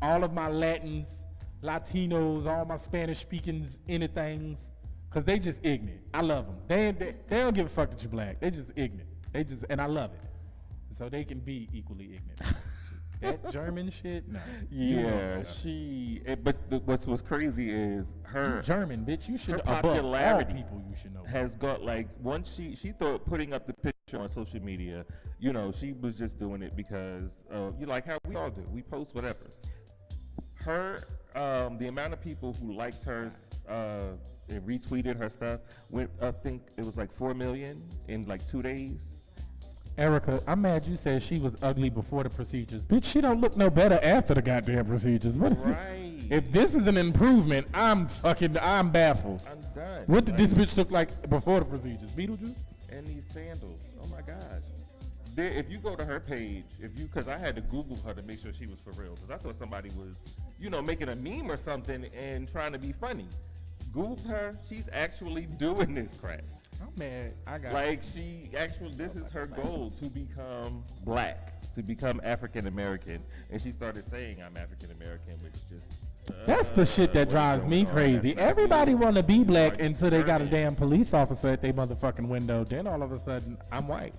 Speaker 3: All of my Latins, Latinos, all my Spanish-speaking anythings, because they just ignorant. I love them. They don't give a fuck that you're black. They just ignorant. And I love it. So they can be equally ignorant. That German shit? No.
Speaker 2: Yeah, what's crazy is her
Speaker 3: German, bitch. You should
Speaker 2: her
Speaker 3: above all
Speaker 2: popularity
Speaker 3: people. You should know.
Speaker 2: has got like once she thought putting up the picture on social media, she was just doing it because you like how we all do. We post whatever. Her the amount of people who liked her and retweeted her stuff went I think it was like 4 million in like 2 days.
Speaker 3: Erica, I'm mad you said she was ugly before the procedures. Bitch, she don't look no better after the goddamn procedures.
Speaker 2: Right.
Speaker 3: If this is an improvement, I'm baffled.
Speaker 2: I'm done.
Speaker 3: What did this bitch look like before the procedures? Beetlejuice?
Speaker 2: And these sandals. Oh my gosh. If you go to her page, because I had to Google her to make sure she was for real, because I thought somebody was, making a meme or something and trying to be funny. Google her, she's actually doing this crap.
Speaker 3: I'm mad.
Speaker 2: This is her goal, to become black, to become African American. And she started saying, I'm African American, which just...
Speaker 3: That's the shit that drives me crazy. Everybody want to be black until they got a damn police officer at their motherfucking window. Then all of a sudden, I'm white.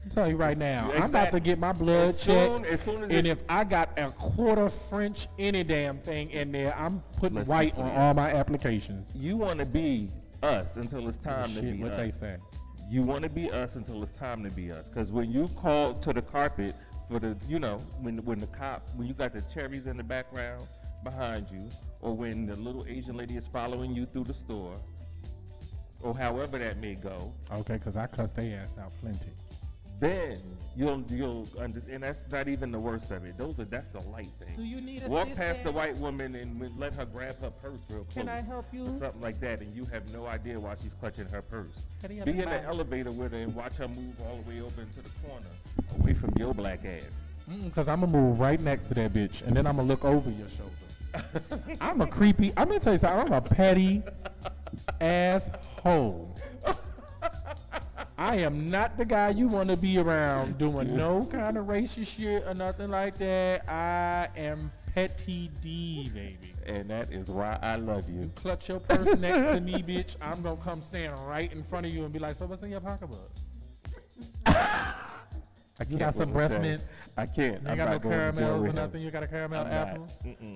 Speaker 3: I'm telling you right now, I'm about to get my blood checked. And if I got a quarter French any damn thing in there, I'm putting white on all my applications.
Speaker 2: You want to be us until it's time to be
Speaker 3: what
Speaker 2: us.
Speaker 3: They say.
Speaker 2: You want to be us until it's time to be us. Because when you call to the carpet for the, when you got the cherries in the background behind you, or when the little Asian lady is following you through the store, or however that may go.
Speaker 3: Okay, because I cuss their ass out plenty.
Speaker 2: Then you'll understand, and that's not even the worst of it. That's the light thing.
Speaker 3: Do you need
Speaker 2: walk past the white woman and let her grab her purse real close?
Speaker 3: Can I help you?
Speaker 2: Or something like that, and you have no idea why she's clutching her purse. Be in the elevator with her and watch her move all the way over into the corner, away from your black ass.
Speaker 3: Because I'm going to move right next to that bitch, and then I'm going to look over your shoulder. I'm a creepy, I'm going to tell you something, I'm a petty asshole. I am not the guy you want to be around doing no kind of racist shit or nothing like that. I am petty D, baby.
Speaker 2: And that is why I love you.
Speaker 3: You clutch your purse next to me, bitch, I'm going to come stand right in front of you and be like, so what's in your pocketbook? You got some breath mint?
Speaker 2: I can't.
Speaker 3: You got no caramels or nothing? You got a caramel apple?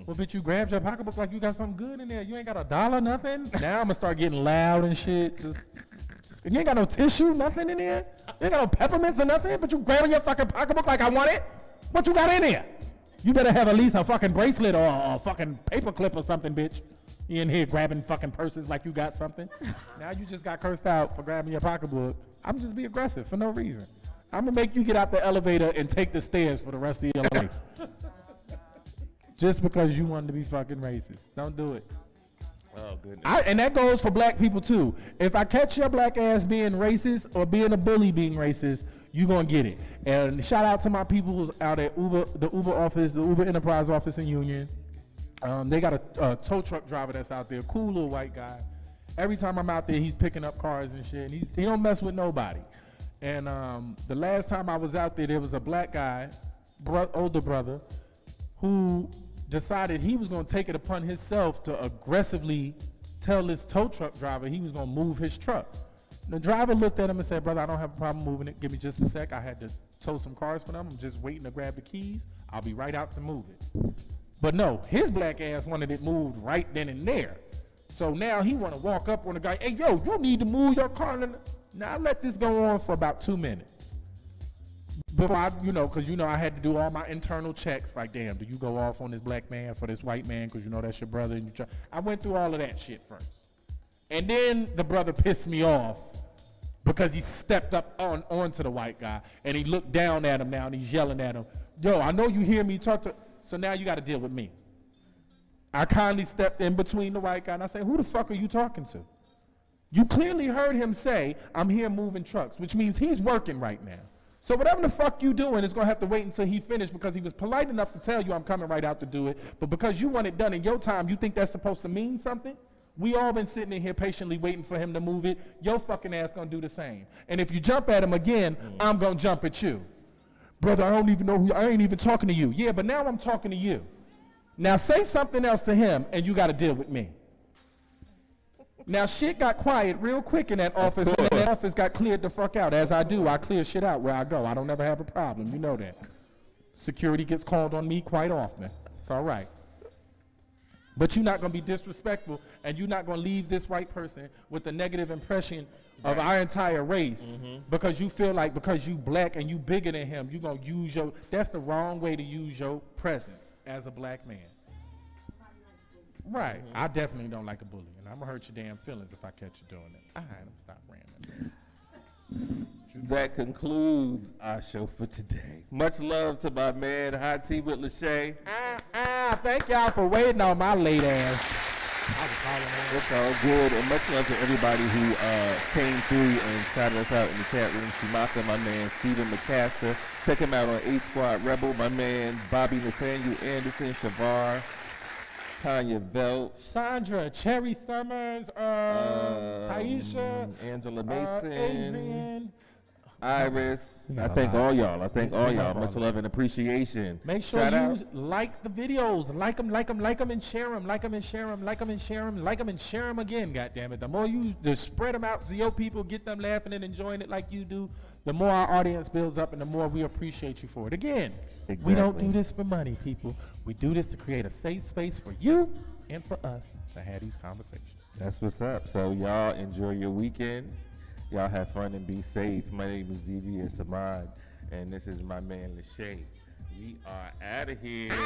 Speaker 3: Well, bitch, you grabbed your pocketbook like you got something good in there. You ain't got $1, nothing? Now I'm going to start getting loud and shit. You ain't got no tissue, nothing in there? You ain't got no peppermints or nothing? But you grabbing your fucking pocketbook like I want it? What you got in there? You better have at least a fucking bracelet or a fucking paper clip or something, bitch. You in here grabbing fucking purses like you got something. Now you just got cursed out for grabbing your pocketbook. I'm just be aggressive for no reason. I'm gonna make you get out the elevator and take the stairs for the rest of your life. Just because you wanted to be fucking racist. Don't do it.
Speaker 2: Oh, goodness.
Speaker 3: And that goes for black people too. If I catch your black ass being racist or being a bully being racist, you gonna get it. And shout out to my people who's out at Uber, the Uber office, the Uber Enterprise office in Union. They got a tow truck driver that's out there, cool little white guy. Every time I'm out there, he's picking up cars and shit. And he don't mess with nobody. And the last time I was out there was a black guy, older brother, who decided he was going to take it upon himself to aggressively tell this tow truck driver he was going to move his truck. The driver looked at him and said, brother, I don't have a problem moving it. Give me just a sec. I had to tow some cars for them. I'm just waiting to grab the keys. I'll be right out to move it. But no, his black ass wanted it moved right then and there. So now he want to walk up on the guy, hey, yo, you need to move your car. Now I let this go on for about 2 minutes. Before I, because I had to do all my internal checks. Like, damn, do you go off on this black man for this white man because that's your brother? And I went through all of that shit first. And then the brother pissed me off because he stepped up onto the white guy and he looked down at him now and he's yelling at him, yo, I know you hear me talk to, so now you got to deal with me. I kindly stepped in between the white guy and I said, who the fuck are you talking to? You clearly heard him say, I'm here moving trucks, which means he's working right now. So whatever the fuck you doing is going to have to wait until he finished because he was polite enough to tell you I'm coming right out to do it. But because you want it done in your time, you think that's supposed to mean something? We all been sitting in here patiently waiting for him to move it. Your fucking ass going to do the same. And if you jump at him again, I'm going to jump at you. Brother, I don't even know I ain't even talking to you. Yeah, but now I'm talking to you. Now say something else to him and you got to deal with me. Now shit got quiet real quick in that office, and then that office got cleared the fuck out. As I do, I clear shit out where I go. I don't ever have a problem, you know that. Security gets called on me quite often. It's all right. But you're not going to be disrespectful, and you're not going to leave this white person with a negative impression of our entire race because you feel like because you black and you bigger than him, you're going to use your, that's the wrong way to use your presence as a black man. Right. I definitely don't like a bully, and I'm going to hurt your damn feelings if I catch you doing it. All right, I'm stop ranting.
Speaker 2: That concludes our show for today. Much love to my man, Hot Tea with Lashae.
Speaker 3: Thank y'all for waiting on my late ass.
Speaker 2: It's all good, and much love to everybody who came through and shouted us out in the chat room. Shimaka, my man, Stephen McCaster. Check him out on 8 Squad Rebel. My man, Bobby Nathaniel Anderson, Shavar, Tanya Velt,
Speaker 3: Sandra, Cherry Summers, Taisha,
Speaker 2: Angela Mason,
Speaker 3: Adrian,
Speaker 2: Iris. I thank all y'all. Much love and appreciation.
Speaker 3: Make sure you like the videos. Like them, and share them. Like them and share them. Like them and share them. Like them and share them again, goddammit. The more you just spread them out to your people, get them laughing and enjoying it like you do, the more our audience builds up and the more we appreciate you for it. Again, we don't do this for money, people. We do this to create a safe space for you and for us to have these conversations.
Speaker 2: That's what's up. So y'all enjoy your weekend. Y'all have fun and be safe. My name is DVS Ahmad, and this is my man Lashae. We are out of here.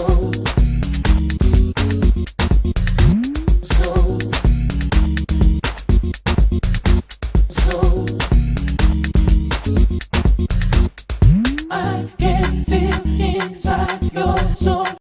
Speaker 1: know.